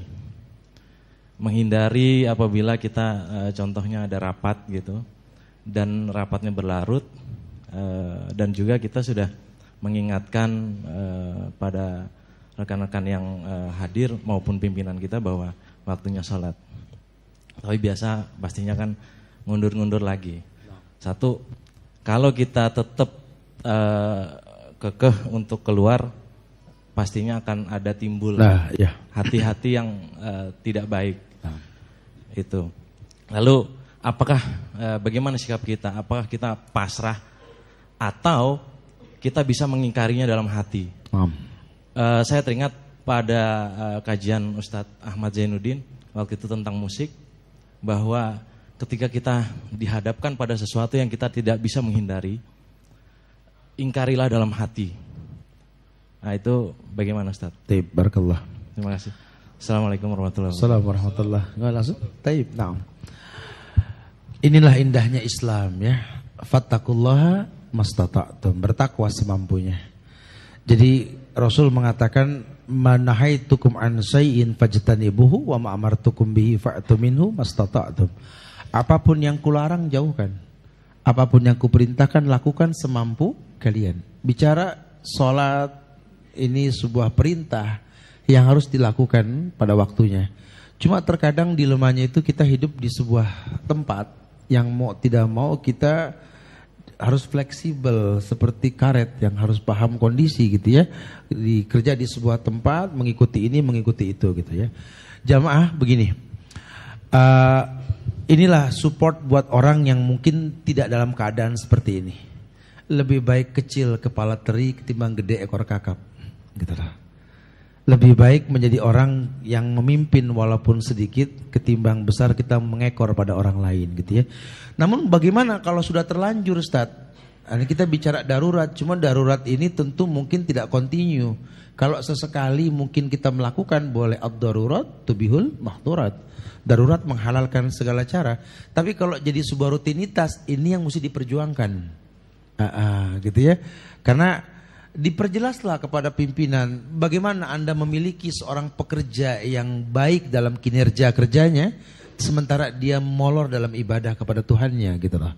apabila kita contohnya ada rapat gitu dan rapatnya berlarut dan juga kita sudah mengingatkan pada rekan-rekan yang hadir maupun pimpinan kita bahwa waktunya sholat. Tapi biasa pastinya kan ngundur-ngundur lagi. Satu, kalau kita tetap kekeh untuk keluar, pastinya akan ada timbul hati-hati yang tidak baik. Itu. Lalu apakah bagaimana sikap kita? Apakah kita pasrah atau kita bisa mengingkarinya dalam hati? Saya teringat pada kajian Ustadz Ahmad Zainuddin waktu itu tentang musik, bahwa ketika kita dihadapkan pada sesuatu yang kita tidak bisa menghindari, ingkarilah dalam hati. Nah itu bagaimana Ustaz? Taib, barakallah. Terima kasih. Assalamualaikum warahmatullahi wabarakatuh. Assalamualaikum warahmatullahi wabarakatuh. Langsung, taib, naam. Inilah indahnya Islam ya. Fattakullaha mastata'tum, bertakwa semampunya. Jadi Rasul mengatakan, manahaitukum an syai'in fajtanibuhu wa ma amartukum bihi fa'tu minhu mastata'tum. Apapun yang kularang jauhkan. Apapun yang kuperintahkan lakukan semampu kalian. Bicara salat ini sebuah perintah yang harus dilakukan pada waktunya. Cuma terkadang dilemanya itu kita hidup di sebuah tempat yang mau tidak mau kita harus fleksibel seperti karet yang harus paham kondisi gitu ya. Kerja di sebuah tempat, mengikuti ini, mengikuti itu gitu ya. Jamaah begini, inilah support buat orang yang mungkin tidak dalam keadaan seperti ini. Lebih baik kecil kepala teri ketimbang gede ekor kakap, gitu lah. Lebih baik menjadi orang yang memimpin walaupun sedikit ketimbang besar kita mengekor pada orang lain gitu ya. Namun bagaimana kalau sudah terlanjur Ustaz? Ini kita bicara darurat, cuma darurat ini tentu mungkin tidak continue. Kalau sesekali mungkin kita melakukan boleh ad-darurat tubihul mahdurat. Darurat menghalalkan segala cara. Tapi kalau jadi sebuah rutinitas ini yang mesti diperjuangkan. Gitu ya. Karena diperjelaslah kepada pimpinan bagaimana Anda memiliki seorang pekerja yang baik dalam kinerja kerjanya sementara dia molor dalam ibadah kepada Tuhannya gitu loh.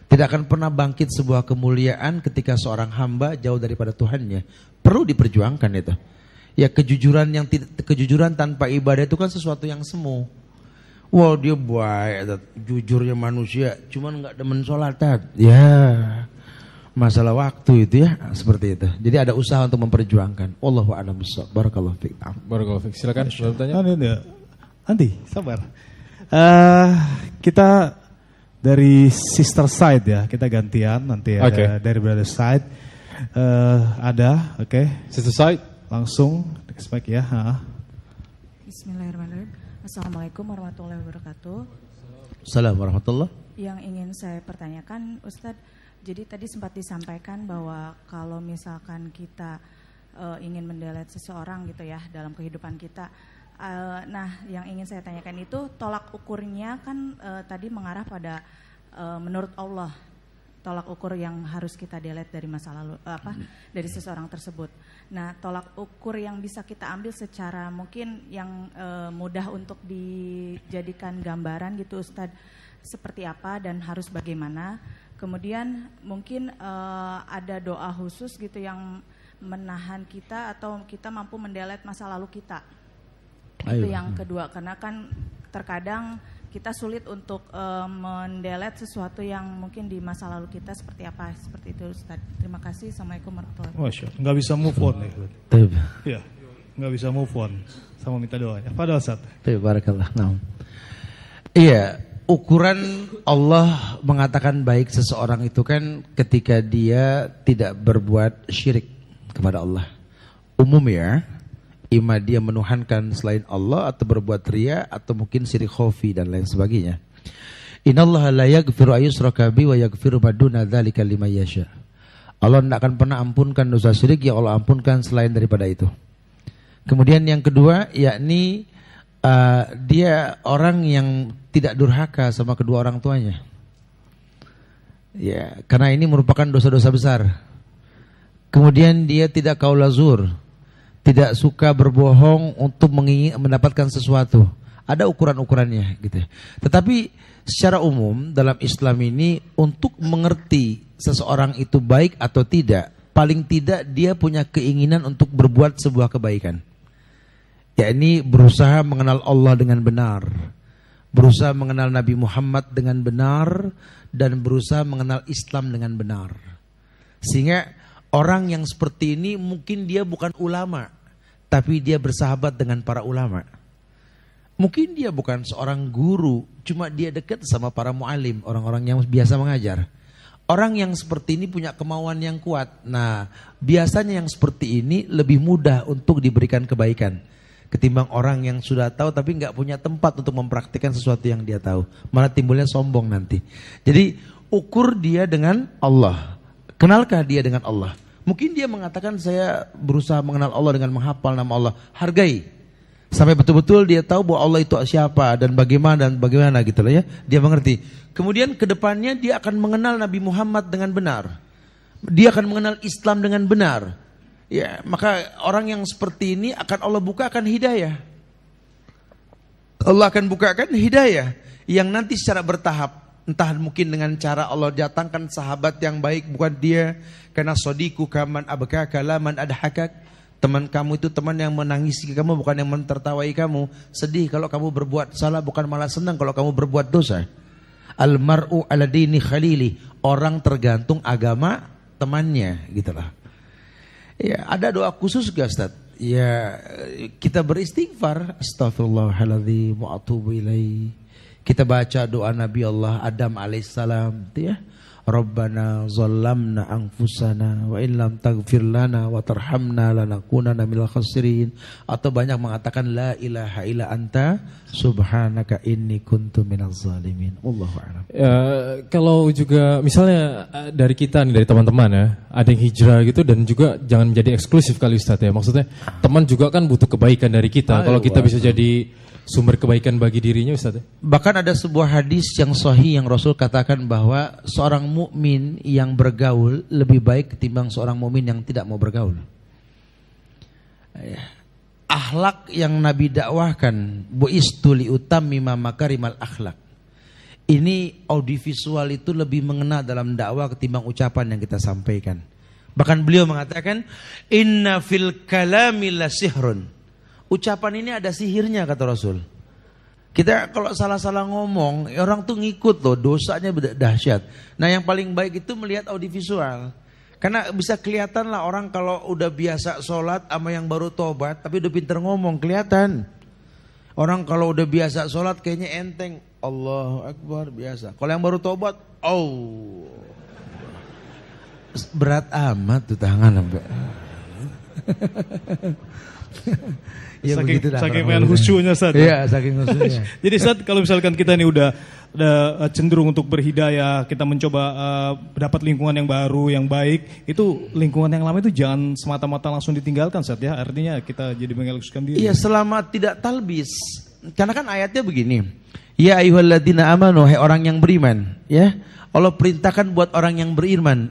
Tidak akan pernah bangkit sebuah kemuliaan ketika seorang hamba jauh daripada Tuhannya. Perlu diperjuangkan itu. Ya kejujuran tanpa ibadah itu kan sesuatu yang semu. Wah dia baik, jujurnya manusia, cuman nggak demen sholat. Ya masalah waktu itu ya seperti itu. Jadi ada usaha untuk memperjuangkan. Wallahu a'lam bishawab. Barakallahu fiik. Barakallahu fiik. Silakan bertanya. Nanti sabar. Kita dari sister side ya, kita gantian nanti ya. Okay. Dari brother side ada, oke. Sister side Langsung spek ya. Bismillahirrahmanirrahim. Assalamualaikum warahmatullahi wabarakatuh. Assalamualaikum warahmatullahi. Yang ingin saya pertanyakan Ustadz, jadi tadi sempat disampaikan bahwa kalau misalkan kita ingin mendelete seseorang gitu ya dalam kehidupan kita. Nah yang ingin saya tanyakan itu tolak ukurnya kan tadi mengarah pada menurut Allah. tolak ukur yang harus kita delete dari masa lalu dari seseorang tersebut. Nah, tolak ukur yang bisa kita ambil secara mungkin yang mudah untuk dijadikan gambaran gitu Ustadz, seperti apa dan harus bagaimana. Kemudian mungkin ada doa khusus gitu yang menahan kita atau kita mampu mendelete masa lalu kita. Itu yang kedua, karena kan terkadang kita sulit untuk mendelete sesuatu yang mungkin di masa lalu kita seperti apa, seperti itu Ustaz. Terima kasih. Assalamualaikum warahmatullahi wabarakatuh. Nggak bisa move on ya. Iya, nggak bisa move on. Sama minta doanya. Pada Ustaz. Barakallah. Nah. Iya, ukuran Allah mengatakan baik seseorang itu kan ketika dia tidak berbuat syirik kepada Allah. Umum ya. Ima dia menuhankan selain Allah atau berbuat riya atau mungkin syirik khafi dan lain sebagainya. Innallaha la yaghfiru ayyushraka bihi wa yaghfiru ma duna dzalika liman yasha. Allah tidak akan pernah ampunkan dosa syirik yang Allah ampunkan selain daripada itu. Kemudian yang kedua yakni dia orang yang tidak durhaka sama kedua orang tuanya. Ya, karena ini merupakan dosa-dosa besar. Kemudian dia tidak qaula zur, tidak suka berbohong untuk mendapatkan sesuatu. Ada ukuran-ukurannya gitu. Tetapi secara umum dalam Islam ini untuk mengerti seseorang itu baik atau tidak, paling tidak dia punya keinginan untuk berbuat sebuah kebaikan. Yakni berusaha mengenal Allah dengan benar, berusaha mengenal Nabi Muhammad dengan benar, dan berusaha mengenal Islam dengan benar. Sehingga orang yang seperti ini mungkin dia bukan ulama, tapi dia bersahabat dengan para ulama. Mungkin dia bukan seorang guru, cuma dia dekat sama para mu'alim, orang-orang yang biasa mengajar. Orang yang seperti ini punya kemauan yang kuat. Nah, biasanya yang seperti ini lebih mudah untuk diberikan kebaikan ketimbang orang yang sudah tahu tapi nggak punya tempat untuk mempraktikkan sesuatu yang dia tahu. Malah timbulnya sombong nanti. Jadi ukur dia dengan Allah. Kenalkah dia dengan Allah? Mungkin dia mengatakan saya berusaha mengenal Allah dengan menghafal nama Allah. Hargai. Sampai betul-betul dia tahu bahwa Allah itu siapa dan bagaimana gitu lah ya. Dia mengerti. Kemudian ke depannya dia akan mengenal Nabi Muhammad dengan benar. Dia akan mengenal Islam dengan benar. Ya, maka orang yang seperti ini akan Allah bukakan hidayah. Allah akan bukakan hidayah yang nanti secara bertahap. Entah mungkin dengan cara Allah datangkan sahabat yang baik bukan dia. Karena sodiku kaman abkaka laman adhakak. Teman kamu itu teman yang menangisi kamu, bukan yang mentertawai kamu. Sedih kalau kamu berbuat salah, bukan malah senang kalau kamu berbuat dosa. Almar'u ala dini khalili. Orang tergantung agama temannya, gitulah. Ya, ada doa khusus gak Ustaz? Ya, kita beristighfar, astaghfirullahaladzim wa atubu ilaih. Kita baca doa Nabi Allah Adam alaihissalam, ya. Rabbana zallamna anfusana wa illam taghfir lana wa tarhamna lanakunanna minal khasirin. Atau banyak mengatakan la ilaha illa anta subhanaka inni kuntu minaz zalimin. Wallahu a'lam. Kalau juga misalnya dari kita nih, dari teman-teman ya, ada yang hijrah gitu, dan juga jangan menjadi eksklusif kali Ustaz ya. Maksudnya teman juga kan butuh kebaikan dari kita. Kalau kita bisa jadi sumber kebaikan bagi dirinya Ustaz. Bahkan ada sebuah hadis yang sahih yang Rasul katakan bahwa seorang mukmin yang bergaul lebih baik ketimbang seorang mukmin yang tidak mau bergaul. Akhlak yang Nabi dakwahkan, bu'istu liutammima makarimal akhlak. Ini audiovisual itu lebih mengena dalam dakwah ketimbang ucapan yang kita sampaikan. Bahkan beliau mengatakan, inna fil kalami la sihrun. Ucapan ini ada sihirnya kata Rasul. Kita kalau salah-salah ngomong, orang tuh ngikut loh, dosanya dahsyat. Nah yang paling baik itu melihat audiovisual. Karena bisa kelihatan lah orang kalau udah biasa sholat sama yang baru tobat, tapi udah pinter ngomong, kelihatan. Orang kalau udah biasa sholat kayaknya enteng, Allahu Akbar, biasa. Kalau yang baru tobat, oh, berat amat tuh tangan sampai. Ya, saking main khusyuknya Ustaz. Iya, saking khusyuknya. Jadi Ustaz, kalau misalkan kita ini udah cenderung untuk berhidayah, kita mencoba dapat lingkungan yang baru, yang baik, itu lingkungan yang lama itu jangan semata-mata langsung ditinggalkan Ustaz ya. Artinya kita jadi mengelukkan diri. Iya, selama tidak talbis. Karena kan ayatnya begini. Ya ayyuhalladzina amanu, hai orang yang beriman, ya. Allah perintahkan buat orang yang beriman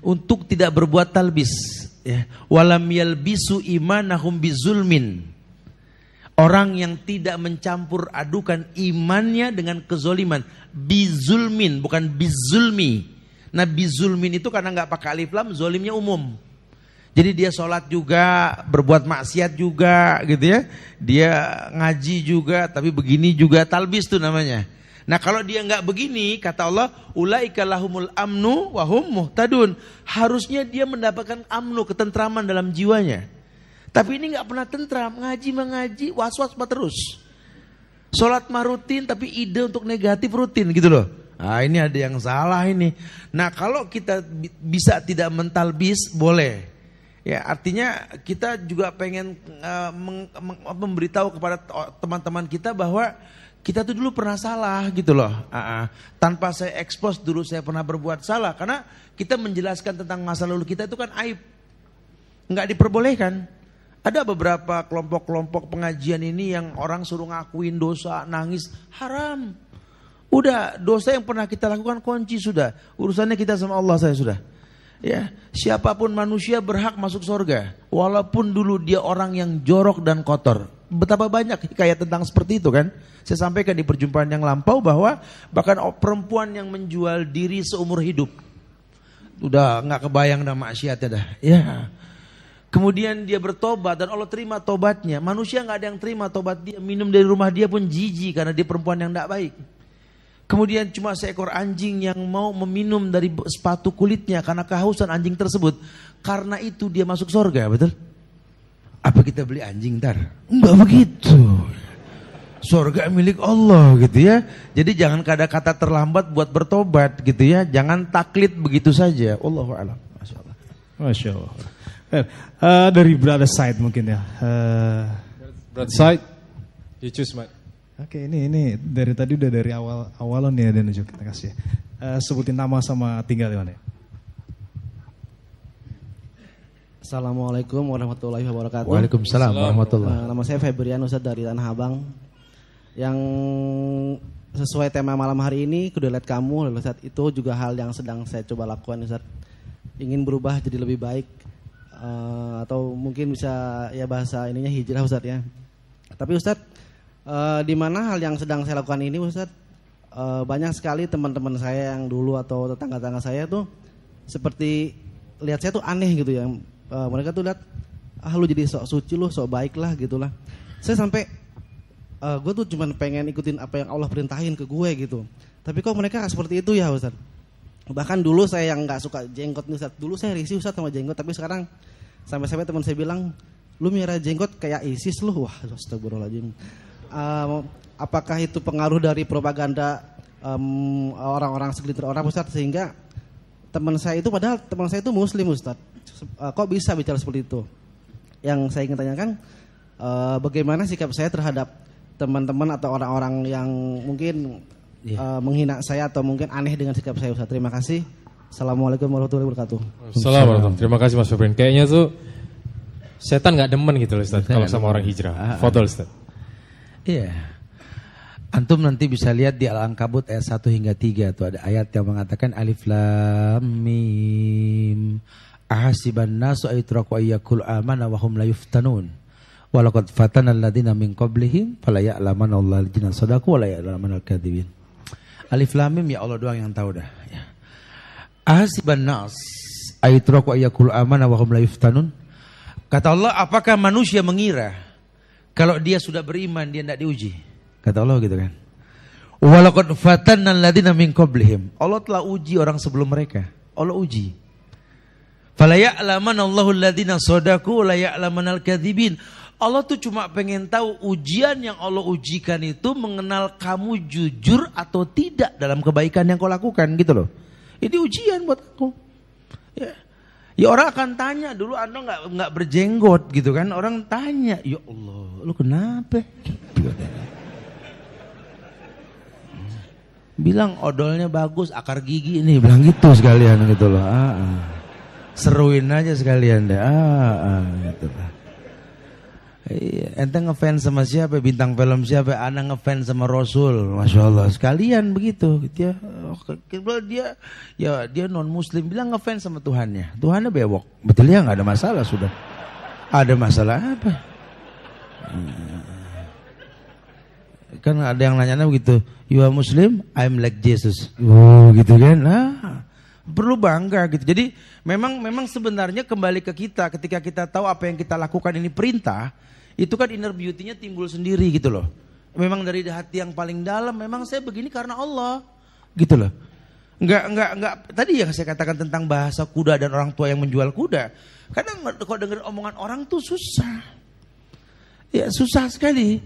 untuk tidak berbuat talbis, ya. Walam yalbisu imanahum bizulmin. Orang yang tidak mencampur adukan imannya dengan kezoliman. Bizulmin, bukan bizulmi. Nah bizulmin itu karena nggak pakai alif lam, zolimnya umum. Jadi dia sholat juga, berbuat maksiat juga gitu ya. Dia ngaji juga, tapi begini juga, talbis tuh namanya. Nah kalau dia nggak begini, kata Allah, ulaika lahumul amnu wahum muhtadun. Harusnya dia mendapatkan amnu, ketentraman dalam jiwanya. Tapi ini nggak pernah tentram, mengaji, was-was terus. Sholat mah rutin, tapi ide untuk negatif rutin gitu loh. Nah ini ada yang salah ini. Nah kalau kita bisa tidak mentalbis, boleh. Ya artinya kita juga pengen memberitahu kepada teman-teman kita bahwa kita tuh dulu pernah salah gitu loh. Tanpa saya expose dulu saya pernah berbuat salah. Karena kita menjelaskan tentang masa lalu kita itu kan aib. Nggak diperbolehkan. Ada beberapa kelompok-kelompok pengajian ini yang orang suruh ngakuin dosa, nangis, haram. Udah dosa yang pernah kita lakukan kunci sudah. Urusannya kita sama Allah saya sudah. Ya, siapapun manusia berhak masuk surga, walaupun dulu dia orang yang jorok dan kotor. Betapa banyak hikayat tentang seperti itu kan. Saya sampaikan di perjumpaan yang lampau bahwa bahkan perempuan yang menjual diri seumur hidup, udah nggak kebayang dah maksiatnya dah. Ya. Kemudian dia bertobat dan Allah terima tobatnya. Manusia nggak ada yang terima tobat dia. Minum dari rumah dia pun jijik karena dia perempuan yang tidak baik. Kemudian cuma seekor anjing yang mau meminum dari sepatu kulitnya karena kehausan anjing tersebut. Karena itu dia masuk surga, betul? Apa kita beli anjing ntar? Enggak begitu. Surga milik Allah gitu ya. Jadi jangan ada kata terlambat buat bertobat gitu ya. Jangan taklid begitu saja. Allahu a'lam. Masya Allah. Masya Allah. Dari brother side mungkin ya. Brother side, you choose Mike. Oke, ini dari tadi udah dari awalan ya dan juga kita kasih. Sebutin nama sama tinggal di mana. Assalamualaikum warahmatullahi wabarakatuh. Waalaikumsalam warahmatullahi. Nama saya Febrian Ustadz dari Tanah Abang. Yang sesuai tema malam hari ini, kudu lihat kamu Ustadz, itu juga hal yang sedang saya coba lakukan Ustadz. Ingin berubah jadi lebih baik, atau mungkin bisa ya bahasa ininya hijrah Ustadz ya. Tapi Ustadz, di mana hal yang sedang saya lakukan ini Ustadz, banyak sekali teman-teman saya yang dulu atau tetangga-tetangga saya tuh seperti lihat saya tuh aneh gitu ya. Mereka tuh lihat, lu jadi sok suci lu, sok baik lah gitulah. Saya sampai gue tuh cuma pengen ikutin apa yang Allah perintahin ke gue gitu. Tapi kok mereka seperti itu ya Ustadz. Bahkan dulu saya yang gak suka jenggot nih Ustadz. Dulu saya risih Ustadz sama jenggot, tapi sekarang sampai-sampai teman saya bilang, lu miara jenggot kayak ISIS lu. Wah, astagfirullahaladzim. Apakah itu pengaruh dari propaganda orang-orang segelintir orang Ustadz, sehingga teman saya itu, padahal teman saya itu muslim Ustadz, kok bisa bicara seperti itu? Yang saya ingin tanyakan, bagaimana sikap saya terhadap teman-teman atau orang-orang yang mungkin menghina saya atau mungkin aneh dengan sikap saya Ustadz. Terima kasih. Assalamualaikum warahmatullahi wabarakatuh. Assalamualaikum. Terima kasih Mas Febrin. Kayaknya tuh setan gak demen gitu loh Ustadz kalau sama orang hijrah. Foto Ustadz. Iya. Antum nanti bisa lihat di Al-Ankabut ayat 1 hingga 3 tuh ada ayat yang mengatakan alif lam mim ahasiban nasu ayutraku ayyakul amana wa hum la yuftanun walaqad fatana alladziina min qablihim fala ya'lamanna Allahu alladziina shadaqu wa la ya'lamanna al-kadzibin. Alif lam mim ya Allah doang yang tahu dah ya. Ahasiban nas ayutraku ayyakul amana wa hum la yuftanun. Kata Allah, apakah manusia mengira kalau dia sudah beriman dia tidak diuji? Kata Allah gitu kan. Walaqad fatanna alladziina min qablihim. Allah telah uji orang sebelum mereka. Allah uji. Fala ya'lamanna Allahu alladziina shadaqu wa la ya'lamanna al-kadzibin. Allah tuh cuma pengen tahu ujian yang Allah ujikan itu mengenal kamu jujur atau tidak dalam kebaikan yang kau lakukan gitu loh. Ini ujian buat aku. Ya. Ya orang akan tanya, dulu Anda nggak berjenggot gitu kan, orang tanya, ya Allah, lu kenapa? Bilang odolnya bagus, akar gigi ini, bilang gitu sekalian gitu loh. Seruin aja sekalian deh, gitu lah. Ente ngefans sama siapa? Bintang film siapa? Ana ngefans sama Rasul. Masya Allah. Sekalian begitu. Gitu ya. Dia non Muslim bilang ngefans sama Tuhannya. Tuhannya bewok. Betul ya, nggak ada masalah sudah. Ada masalah apa? Kan ada yang nanya begitu. You are Muslim, I'm like Jesus. Gitu kan? Nah, perlu bangga gitu. Jadi memang sebenarnya kembali ke kita ketika kita tahu apa yang kita lakukan ini perintah. Itu kan inner beauty-nya timbul sendiri gitu loh. Memang dari hati yang paling dalam, memang saya begini karena Allah. Gitu loh. Enggak tadi yang saya katakan tentang bahasa kuda dan orang tua yang menjual kuda. Kadang kalau dengar omongan orang tuh susah. Ya susah sekali.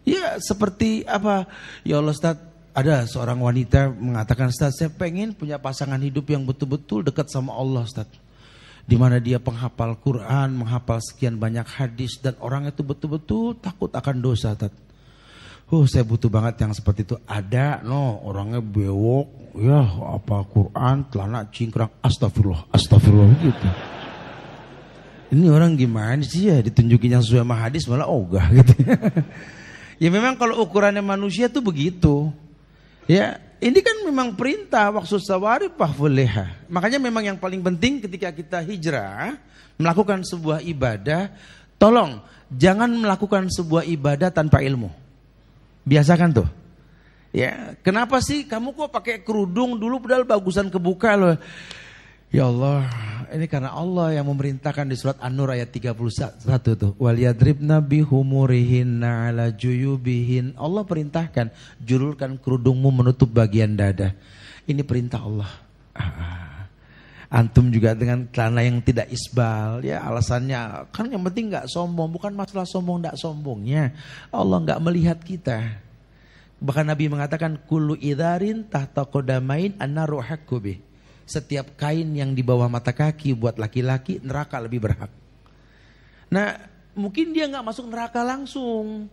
Ya seperti apa? Ya Allah Ustaz, ada seorang wanita mengatakan, Ustaz saya pengen punya pasangan hidup yang betul-betul dekat sama Allah Ustaz. Di mana dia penghafal Quran, menghafal sekian banyak hadis dan orang itu betul-betul takut akan dosa, Tat. Saya butuh banget yang seperti itu. Ada, orangnya bewok, ya apa Quran, celana cingkrang, astagfirullah gitu. Ini orang gimana sih ya, ditunjukin yang sesuai sama hadis malah ogah gitu. Ya memang kalau ukurannya manusia tuh begitu. Ya, ini kan memang perintah waktu sawari pahfuleha. Makanya memang yang paling penting ketika kita hijrah, melakukan sebuah ibadah, tolong jangan melakukan sebuah ibadah tanpa ilmu. Biasakan tuh. Ya, kenapa sih kamu kok pakai kerudung dulu padahal bagusan kebuka loh. Ya Allah, ini karena Allah yang memerintahkan di surat An-Nur ayat 31 tuh. Waliyadribna bihumurihinna ala juyubihin. Allah perintahkan, julurkan kerudungmu menutup bagian dada. Ini perintah Allah. Antum juga dengan celana yang tidak isbal, ya alasannya kan yang penting nggak sombong, bukan masalah sombong nggak sombongnya. Allah nggak melihat kita. Bahkan Nabi mengatakan kullu idharin tahta qadamain annaru haqqu bih. Setiap kain yang di bawah mata kaki buat laki-laki neraka lebih berhak. Nah mungkin dia nggak masuk neraka langsung,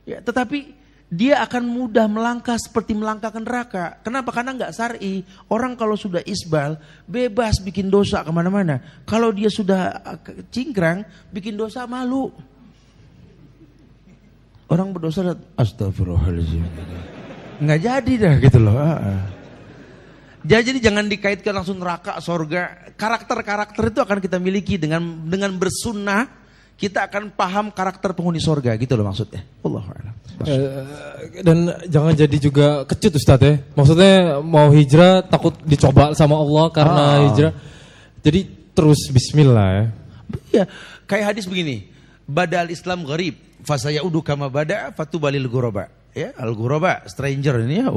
ya, tetapi dia akan mudah melangkah seperti melangkah ke neraka. Kenapa? Karena nggak syar'i. Orang kalau sudah isbal bebas bikin dosa kemana-mana. Kalau dia sudah cingkrang bikin dosa malu. Orang berdosa astagfirullahaladzim. Nggak jadi dah gitu loh. Jadi jangan dikaitkan langsung neraka, sorga. Karakter-karakter itu akan kita miliki dengan bersunnah. Kita akan paham karakter penghuni sorga gitu loh maksudnya. Allahu a'lam. Dan jangan jadi juga kecut Ustaz ya. Maksudnya mau hijrah takut dicoba sama Allah karena hijrah. Jadi terus bismillah ya. Iya, kayak hadis begini. Badal Islam gharib, fasayaudu kama bada fatubalil ghuraba. Ya, al-ghuraba, stranger ini ya.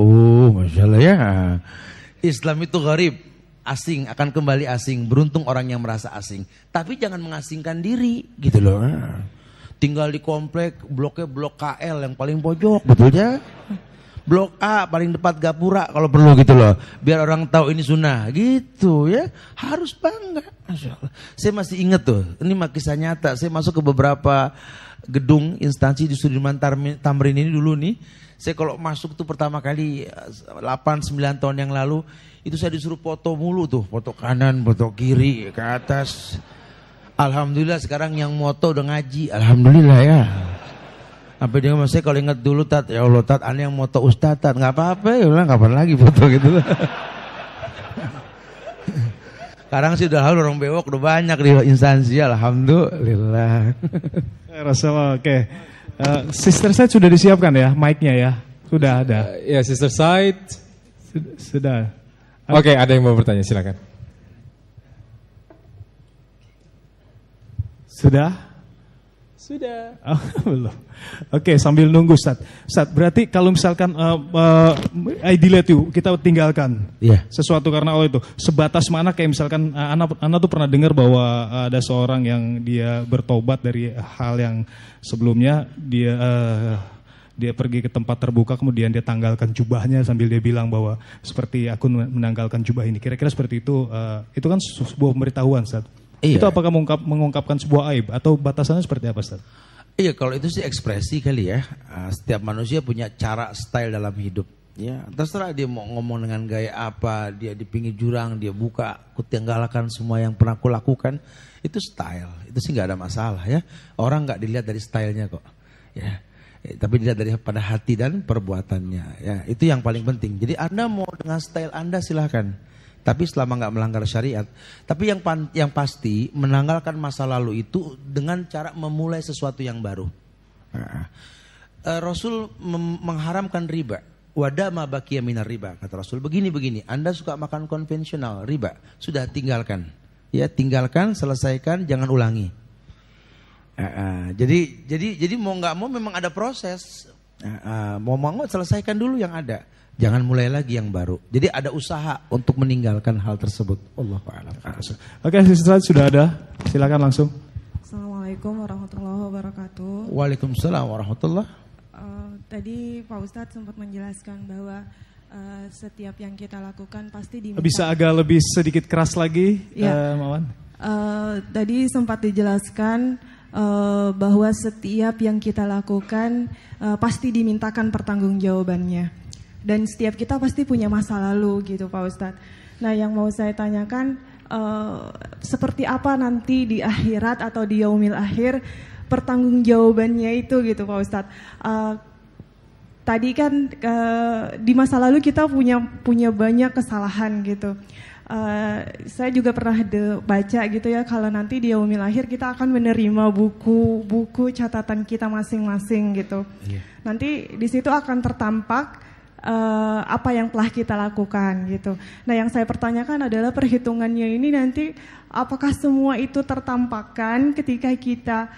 Masyaallah ya. Islam itu gharib, asing, akan kembali asing. Beruntung orang yang merasa asing. Tapi jangan mengasingkan diri gitu loh. Tinggal di komplek, bloknya blok KL yang paling pojok, betul ya? Blok A paling depan gapura kalau perlu gitu loh. Biar orang tahu ini sunnah gitu ya. Harus bangga. Masya Allah. Saya masih ingat tuh, ini kisah nyata. Saya masuk ke beberapa gedung instansi di Sudirman Tamrin ini dulu nih. Saya kalau masuk tuh pertama kali 8-9 tahun yang lalu, itu saya disuruh foto mulu tuh, foto kanan, foto kiri, ke atas. Alhamdulillah sekarang yang moto udah ngaji, alhamdulillah ya. Sampai dia saya kalau ingat dulu Tat, ya Allah Tat, aneh yang moto Ustaz Tat, nggak apa-apa, ya udah kapan lagi foto gitu. Sekarang sih udah orang bewok udah banyak di instansi, alhamdulillah. Rasulullah, oke. Sister side sudah disiapkan ya, mic-nya ya? Sudah ada. Ya, sister side. Sudah. Oke, ada yang mau bertanya, silakan. Sudah? Sudah. Oh, belum. Oke, sambil nunggu Ustaz. Ustaz, berarti kalau misalkan idealnya tuh kita tinggalkan sesuatu karena Allah itu sebatas mana kayak misalkan Ana tuh pernah dengar bahwa ada seorang yang dia bertobat dari hal yang sebelumnya dia pergi ke tempat terbuka kemudian dia tanggalkan jubahnya sambil dia bilang bahwa seperti aku menanggalkan jubah ini. Kira-kira seperti itu kan sebuah pemberitahuan Ustaz. Iya. Itu apakah mengungkapkan sebuah aib atau batasannya seperti apa Ustaz? Iya, kalau itu sih ekspresi kali ya. Setiap manusia punya cara style dalam hidup. Ya, terserah dia mau ngomong dengan gaya apa, dia di pinggir jurang, dia buka, kutinggalkan semua yang pernah aku lakukan, itu style, itu sih nggak ada masalah ya. Orang nggak dilihat dari stylenya kok, ya. Tapi dilihat daripada hati dan perbuatannya, ya. Itu yang paling penting. Jadi Anda mau dengan style Anda silahkan, tapi selama nggak melanggar syariat. Tapi yang pasti menanggalkan masa lalu itu dengan cara memulai sesuatu yang baru. Rasul mengharamkan riba. Wada ma baqiya minar riba, kata Rasul. Begini, Anda suka makan konvensional, riba, sudah tinggalkan. Ya, tinggalkan, selesaikan, jangan ulangi. Jadi mau nggak mau memang ada proses. Mau selesaikan dulu yang ada. Jangan mulai lagi yang baru. Jadi ada usaha untuk meninggalkan hal tersebut. Allahu a'lam. Oke, Ustaz sudah ada. Silakan langsung. Assalamualaikum warahmatullahi wabarakatuh. Waalaikumsalam warahmatullahi. Tadi Pak Ustadz sempat menjelaskan bahwa setiap yang kita lakukan pasti diminta. Bisa agak lebih sedikit keras lagi, ya. Mawan? Tadi sempat dijelaskan bahwa setiap yang kita lakukan pasti dimintakan pertanggungjawabannya. Dan setiap kita pasti punya masa lalu gitu Pak Ustadz. Nah yang mau saya tanyakan, seperti apa nanti di akhirat atau di yaumil akhir pertanggungjawabannya itu gitu Pak Ustadz. Tadi kan di masa lalu kita punya banyak kesalahan gitu. Saya juga pernah baca gitu ya, kalau nanti di yaumil akhir kita akan menerima buku catatan kita masing-masing gitu. Yeah. Nanti di situ akan tertampak apa yang telah kita lakukan gitu. Nah yang saya pertanyakan adalah perhitungannya ini nanti apakah semua itu tertampakkan ketika kita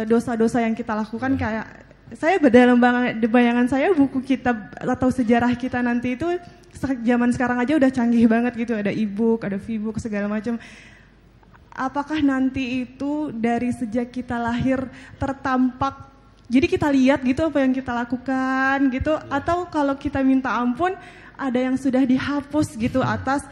dosa-dosa yang kita lakukan, kayak saya dalam bayangan saya buku kitab atau sejarah kita nanti itu zaman sekarang aja udah canggih banget gitu, ada e-book, ada v-book segala macam. Apakah nanti itu dari sejak kita lahir tertampak, jadi kita lihat gitu apa yang kita lakukan gitu, atau kalau kita minta ampun ada yang sudah dihapus gitu atas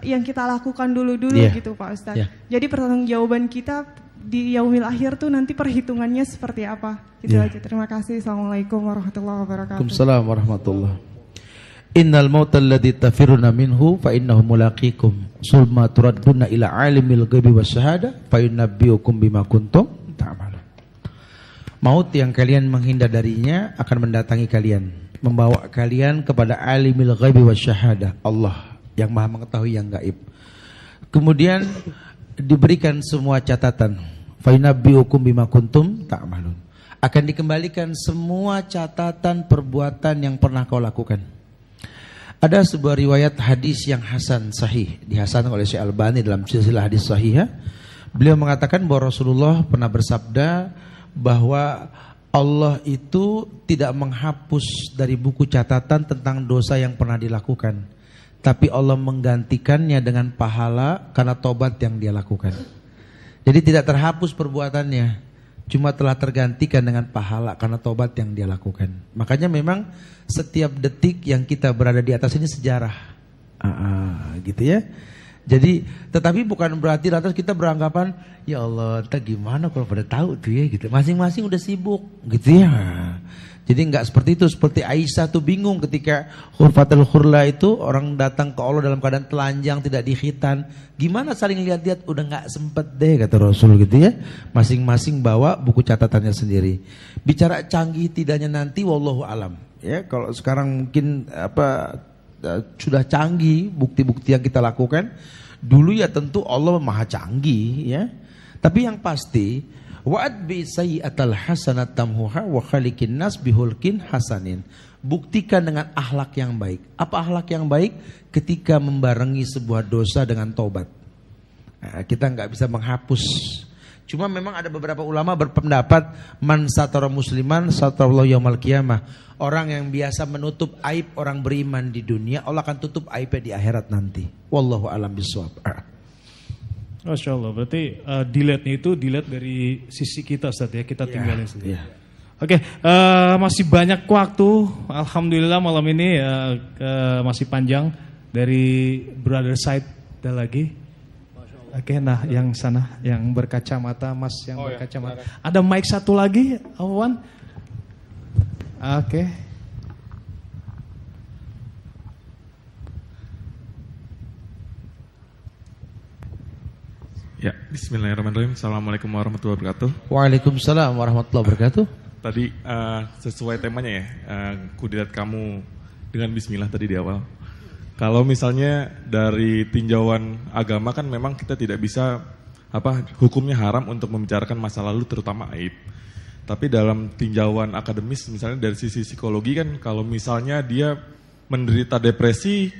yang kita lakukan dulu gitu Pak Ustadz. Yeah. Jadi pertanggungjawaban kita di yaumil akhir tuh nanti perhitungannya seperti apa? Itu aja. Terima kasih. Assalamualaikum warahmatullahi wabarakatuh. Waalaikumsalam warahmatullahi. Innal mauta alladzi tafiruna minhu fa innahu mulaqikum summa turadduna ila alimil ghaibi wasyahada fa yunabbiukum bima kuntum ta'malun. Maut yang kalian menghindar darinya akan mendatangi kalian, membawa kalian kepada alimil ghaibi wasyahada, Allah yang Maha mengetahui yang gaib. Kemudian diberikan semua catatan. Fa yunabbiukum bima kuntum ta'malun. Akan dikembalikan semua catatan perbuatan yang pernah kau lakukan. Ada sebuah riwayat hadis yang hasan sahih, dihasankan oleh Syekh Albani dalam silsilah hadis sahihah. Beliau mengatakan bahwa Rasulullah pernah bersabda bahwa Allah itu tidak menghapus dari buku catatan tentang dosa yang pernah dilakukan, tapi Allah menggantikannya dengan pahala karena tobat yang dia lakukan. Jadi tidak terhapus perbuatannya, cuma telah tergantikan dengan pahala karena tobat yang dia lakukan. Makanya memang setiap detik yang kita berada di atas ini sejarah, gitu ya. Jadi, tetapi bukan berarti lantas kita beranggapan, ya Allah, entah gimana kalau pada tahu tuh ya, gitu. Masing-masing udah sibuk, gitu ya. Jadi enggak seperti itu. Seperti Aisyah tuh bingung ketika Khurfatul Khurla itu orang datang ke Allah dalam keadaan telanjang, tidak dikhitan. Gimana saling lihat-lihat, udah enggak sempet deh kata Rasul gitu ya. Masing-masing bawa buku catatannya sendiri. Bicara canggih tidaknya nanti wallahu alam. Ya, kalau sekarang mungkin sudah canggih bukti-bukti yang kita lakukan. Dulu ya tentu Allah maha canggih ya. Tapi yang pasti wa'ad bi sayyi'atal hasanat tamhuha wa khaliqin nas bihulkin hasanin. Buktikan dengan akhlak yang baik. Apa akhlak yang baik? Ketika membarengi sebuah dosa dengan taubat. Kita nggak bisa menghapus. Cuma memang ada beberapa ulama berpendapat man satara musliman satarallahu yaumal qiyamah. Orang yang biasa menutup aib orang beriman di dunia, Allah akan tutup aibnya di akhirat nanti. Wallahu a'lam bishawab. Masya Allah, berarti delete-nya itu delete dari sisi kita Ustaz ya, kita tinggalin sendiri. Oke, masih banyak waktu, alhamdulillah malam ini masih panjang dari brother side ada lagi. Oke, nah yang sana yang berkacamata, Mas yang berkacamata. Ya, ada mic satu lagi, Awan. Oke. Ya, bismillahirrahmanirrahim. Assalamualaikum warahmatullahi wabarakatuh. Waalaikumsalam warahmatullahi wabarakatuh. Tadi sesuai temanya ya, kudirat kamu dengan bismillah tadi di awal. Kalau misalnya dari tinjauan agama kan memang kita tidak bisa hukumnya haram untuk membicarakan masa lalu terutama aib. Tapi dalam tinjauan akademis misalnya dari sisi psikologi kan kalau misalnya dia menderita depresi,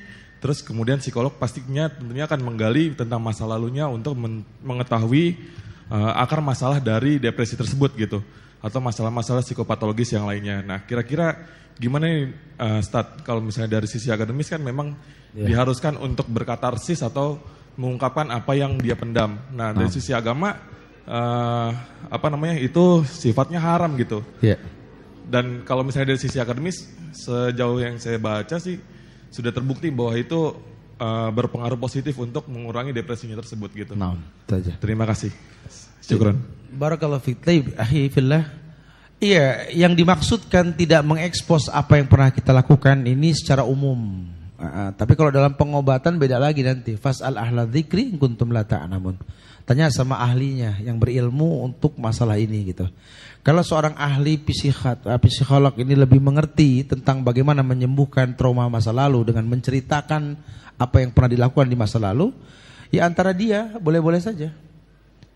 terus kemudian psikolog pastinya tentunya akan menggali tentang masa lalunya untuk mengetahui akar masalah dari depresi tersebut gitu. Atau masalah-masalah psikopatologis yang lainnya. Nah kira-kira gimana nih Ustadz, kalau misalnya dari sisi akademis kan memang diharuskan untuk berkatarsis atau mengungkapkan apa yang dia pendam. Nah dari sisi agama, itu sifatnya haram gitu. Dan kalau misalnya dari sisi akademis, sejauh yang saya baca sih, sudah terbukti bahwa itu berpengaruh positif untuk mengurangi depresinya tersebut gitu. Terima kasih. Syukran. Barakallahu fiik, akhi fillah. Iya, yang dimaksudkan tidak mengekspos apa yang pernah kita lakukan ini secara umum. Tapi kalau dalam pengobatan beda lagi nanti. Fas'al ahla dzikri in kuntum la ta'lamun. Tanya sama ahlinya yang berilmu untuk masalah ini gitu. Kalau seorang ahli psikolog ini lebih mengerti tentang bagaimana menyembuhkan trauma masa lalu dengan menceritakan apa yang pernah dilakukan di masa lalu, ya antara dia boleh-boleh saja.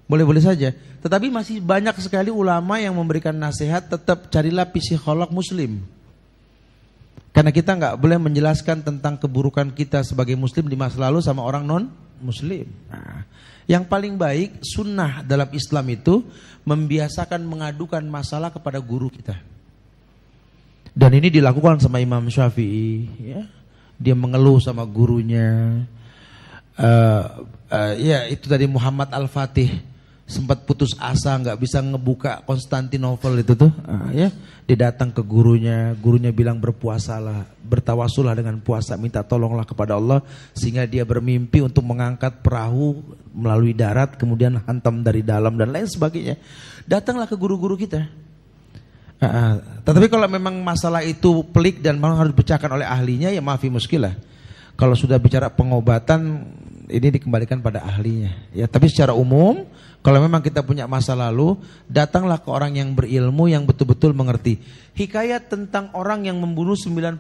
Boleh-boleh saja. Tetapi masih banyak sekali ulama yang memberikan nasihat tetap carilah psikolog muslim. Karena kita nggak boleh menjelaskan tentang keburukan kita sebagai muslim di masa lalu sama orang non-muslim. Yang paling baik sunnah dalam Islam itu membiasakan mengadukan masalah kepada guru kita. Dan ini dilakukan sama Imam Syafi'i. Ya. Dia mengeluh sama gurunya. Itu tadi Muhammad Al-Fatih sempat putus asa nggak bisa ngebuka Konstantinopel itu tuh. Dia datang ke gurunya bilang berpuasalah, bertawasulah dengan puasa, minta tolonglah kepada Allah sehingga dia bermimpi untuk mengangkat perahu melalui darat kemudian hantam dari dalam dan lain sebagainya. Datanglah ke guru-guru kita. Tetapi kalau memang masalah itu pelik dan memang harus dipecahkan oleh ahlinya, ya maafi muskilah. Kalau sudah bicara pengobatan ini dikembalikan pada ahlinya. Ya, tapi secara umum kalau memang kita punya masa lalu, datanglah ke orang yang berilmu yang betul-betul mengerti. Hikayat tentang orang yang membunuh 99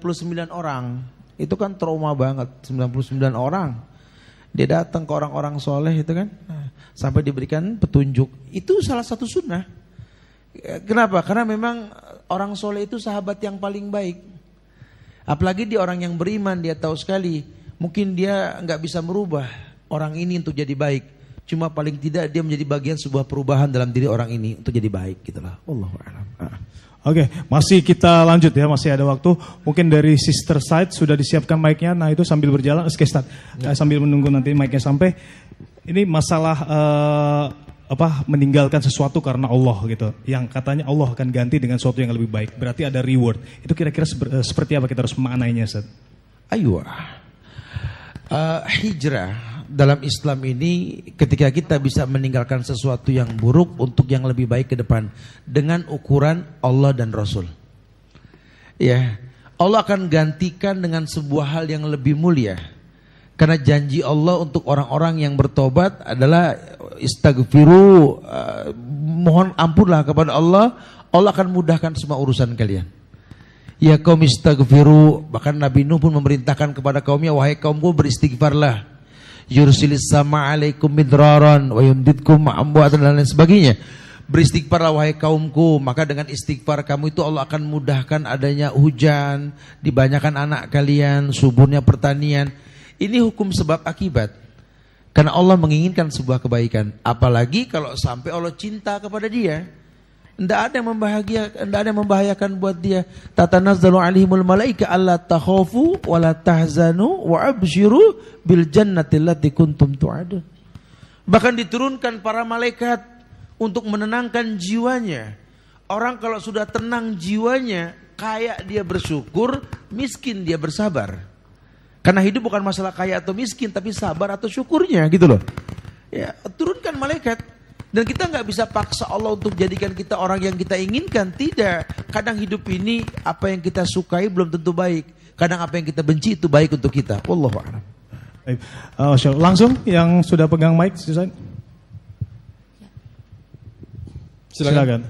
orang. Itu kan trauma banget, 99 orang. Dia datang ke orang-orang soleh itu kan, sampai diberikan petunjuk. Itu salah satu sunnah. Kenapa? Karena memang orang soleh itu sahabat yang paling baik. Apalagi dia orang yang beriman, dia tahu sekali. Mungkin dia nggak bisa merubah orang ini untuk jadi baik. Cuma paling tidak dia menjadi bagian sebuah perubahan dalam diri orang ini untuk jadi baik gitulah. Wallahu a'lam. Oke, masih kita lanjut ya, masih ada waktu. Mungkin dari sister side sudah disiapkan mic-nya. Nah, itu sambil berjalan, sambil menunggu nanti mic-nya sampai. Ini masalah meninggalkan sesuatu karena Allah gitu. Yang katanya Allah akan ganti dengan sesuatu yang lebih baik. Berarti ada reward. Itu kira-kira seperti apa kita harus memaknainya, Ustaz? Hijrah dalam Islam ini ketika kita bisa meninggalkan sesuatu yang buruk untuk yang lebih baik ke depan dengan ukuran Allah dan Rasul. Ya, Allah akan gantikan dengan sebuah hal yang lebih mulia. Karena janji Allah untuk orang-orang yang bertobat adalah istaghfiru, mohon ampunlah kepada Allah, Allah akan mudahkan semua urusan kalian. Ya kaum istaghfiru, bahkan Nabi Nuh pun memerintahkan kepada kaumnya, wahai kaumku beristighfarlah. Yursilis sama alaikum midraran wa yumditkum ma'ambuatan dan lain sebagainya. Beristighfarlah wahai kaumku, maka dengan istighfar kamu itu Allah akan mudahkan adanya hujan, dibanyakan anak kalian, suburnya pertanian. Ini hukum sebab akibat. Karena Allah menginginkan sebuah kebaikan. Apalagi kalau sampai Allah cinta kepada dia. Tidak ada yang membahayakan buat dia. Tatanazzalu alaihimul malaika alla takhafu wa la tahzanu wa abshiru bil jannati allati kuntum tu'adun. Bahkan diturunkan para malaikat untuk menenangkan jiwanya. Orang kalau sudah tenang jiwanya, kaya dia bersyukur, miskin dia bersabar. Karena hidup bukan masalah kaya atau miskin, tapi sabar atau syukurnya gitu loh. Ya, turunkan malaikat. Dan kita nggak bisa paksa Allah untuk jadikan kita orang yang kita inginkan. Tidak. Kadang hidup ini apa yang kita sukai belum tentu baik. Kadang apa yang kita benci itu baik untuk kita. Wallahu a'lam. Langsung yang sudah pegang mic, Susan. Silakan.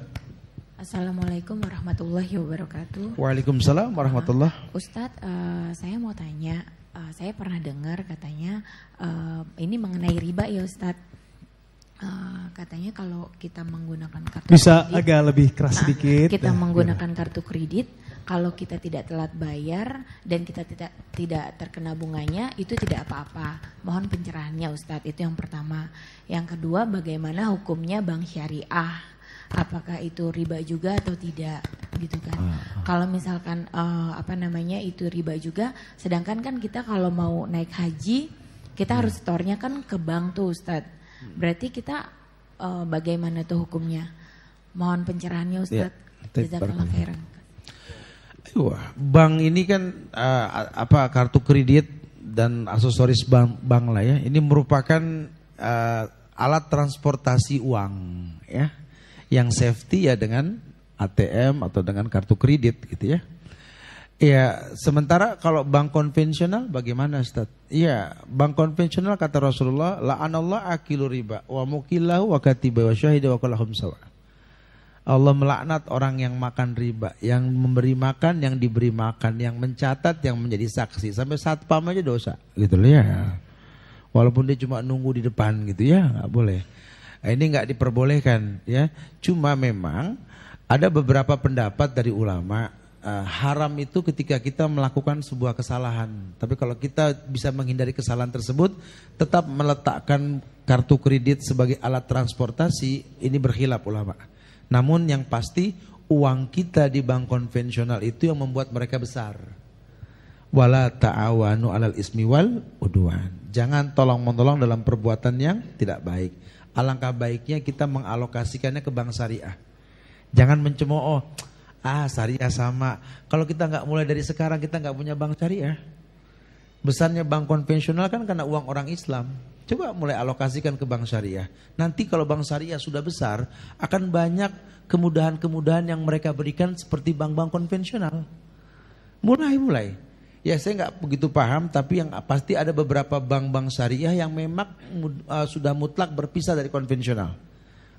Assalamualaikum warahmatullahi wabarakatuh. Waalaikumsalam warahmatullahi. Ustadz, saya mau tanya, saya pernah dengar katanya ini mengenai riba ya Ustadz. Katanya kalau kita menggunakan kartu Bisa kredit, agak lebih keras sedikit. kita menggunakan kartu kredit, kalau kita tidak telat bayar dan kita tidak terkena bunganya, itu tidak apa-apa. Mohon pencerahannya Ustadz, itu yang pertama. Yang kedua, bagaimana hukumnya bank syariah? Apakah itu riba juga atau tidak, gitu kan? Kalau misalkan itu riba juga, sedangkan kan kita kalau mau naik haji, kita harus setornya kan ke bank tuh Ustadz. Berarti kita bagaimana tuh hukumnya? Mohon pencerahannya Ustadz. Jazakallah khairan. Bank ini kan kartu kredit dan aksesoris bank lah ya. Ini merupakan alat transportasi uang ya. Yang safety ya dengan ATM atau dengan kartu kredit gitu ya. Ya, sementara kalau bank konvensional bagaimana Ustaz? Iya, bank konvensional kata Rasulullah, la'anallahu akilu riba wa mukilahu wa katiba wa syahida wa kullahum sawa. Allah melaknat orang yang makan riba, yang memberi makan, yang diberi makan, yang mencatat, yang menjadi saksi, sampai satpam aja dosa gitu loh ya. Walaupun dia cuma nunggu di depan gitu ya, nggak boleh. Ini nggak diperbolehkan ya. Cuma memang ada beberapa pendapat dari ulama, haram itu ketika kita melakukan sebuah kesalahan. Tapi kalau kita bisa menghindari kesalahan tersebut, tetap meletakkan kartu kredit sebagai alat transportasi, ini berkhilaf ulama. Namun yang pasti uang kita di bank konvensional itu yang membuat mereka besar. Wala ta'awanu 'alal ismi wal udwan. Jangan tolong-menolong dalam perbuatan yang tidak baik. Alangkah baiknya kita mengalokasikannya ke bank syariah. Jangan mencemooh, syariah sama. Kalau kita nggak mulai dari sekarang, kita nggak punya bank syariah. Besarnya bank konvensional kan karena uang orang Islam. Coba mulai alokasikan ke bank syariah. Nanti kalau bank syariah sudah besar, akan banyak kemudahan-kemudahan yang mereka berikan seperti bank-bank konvensional. Mulai. Ya saya nggak begitu paham, tapi yang pasti ada beberapa bank-bank syariah yang memang sudah mutlak berpisah dari konvensional.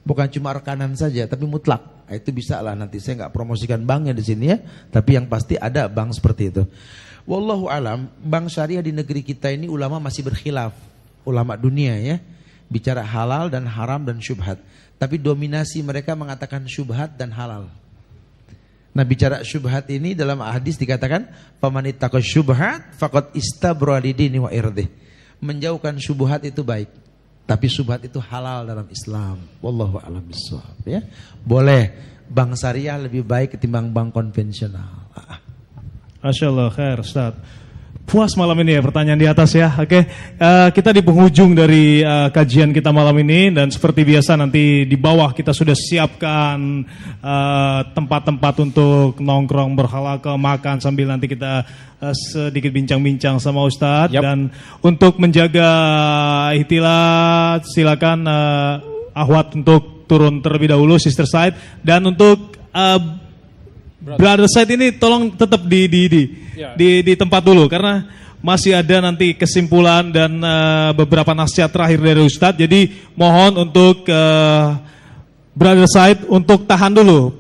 Bukan cuma rekanan saja, tapi mutlak. Nah, itu bisa lah, nanti saya nggak promosikan banknya di sini ya, tapi yang pasti ada bank seperti itu. Wallahu alam, bank syariah di negeri kita ini ulama masih berkhilaf, ulama dunia ya, bicara halal dan haram dan syubhat. Tapi dominasi mereka mengatakan syubhat dan halal. Nah bicara syubhat ini dalam hadis dikatakan famanittaqo syubhat faqad istabra lidini wa irdih. Menjauhkan syubhat itu baik, tapi syubhat itu halal dalam Islam. Wallahu a'lam bishawab ya. Boleh bank syariah lebih baik ketimbang bank konvensional. Masyaallah khair Ustaz. Puas malam ini ya pertanyaan di atas ya. Oke, kita di penghujung dari kajian kita malam ini, dan seperti biasa nanti di bawah kita sudah siapkan tempat-tempat untuk nongkrong, berhalaqah, makan sambil nanti kita sedikit bincang-bincang sama Ustadz. Dan untuk menjaga ihtilat silakan Ahwat untuk turun terlebih dahulu, Sister Side, dan untuk Brother Side ini tolong tetap di tempat dulu karena masih ada nanti kesimpulan dan beberapa nasihat terakhir dari Ustadz. Jadi mohon untuk Brother Side untuk tahan dulu.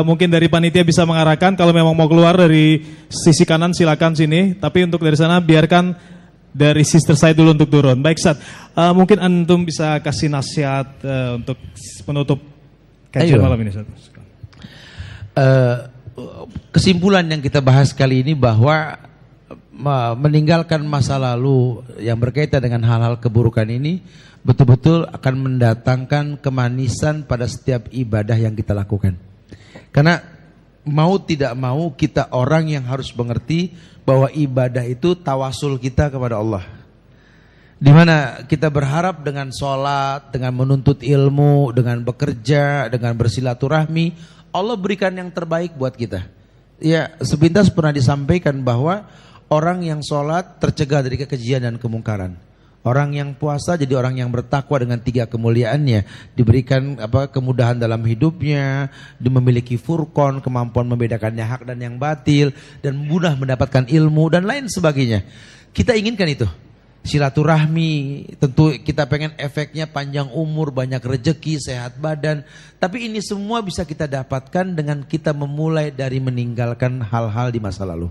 Mungkin dari panitia bisa mengarahkan kalau memang mau keluar dari sisi kanan silakan sini. Tapi untuk dari sana biarkan dari Sister Side dulu untuk turun. Baik Ustadz, mungkin antum bisa kasih nasihat untuk penutup kajian malam ini Ustadz. Kesimpulan yang kita bahas kali ini bahwa meninggalkan masa lalu yang berkaitan dengan hal-hal keburukan ini betul-betul akan mendatangkan kemanisan pada setiap ibadah yang kita lakukan. Karena mau tidak mau kita orang yang harus mengerti bahwa ibadah itu tawasul kita kepada Allah. Di mana kita berharap dengan sholat, dengan menuntut ilmu, dengan bekerja, dengan bersilaturahmi, Allah berikan yang terbaik buat kita. Ya, sepintas pernah disampaikan bahwa orang yang sholat tercegah dari kekejian dan kemungkaran. Orang yang puasa jadi orang yang bertakwa dengan 3 kemuliaannya. Diberikan kemudahan dalam hidupnya, memiliki furqan, kemampuan membedakannya hak dan yang batil, dan mudah mendapatkan ilmu dan lain sebagainya. Kita inginkan itu. silaturahmi, tentu kita pengen efeknya panjang umur, banyak rejeki, sehat badan. Tapi ini semua bisa kita dapatkan dengan kita memulai dari meninggalkan hal-hal di masa lalu.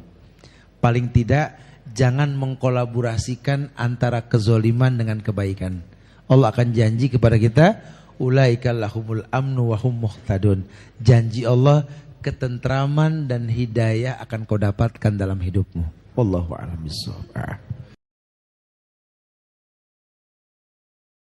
Paling tidak jangan mengkolaborasikan antara kezoliman dengan kebaikan. Allah akan janji kepada kita, ulaika lahumul amnu wa hum muhtadun. Janji Allah, ketentraman dan hidayah akan kau dapatkan dalam hidupmu. Wallahu a'lam bishawab.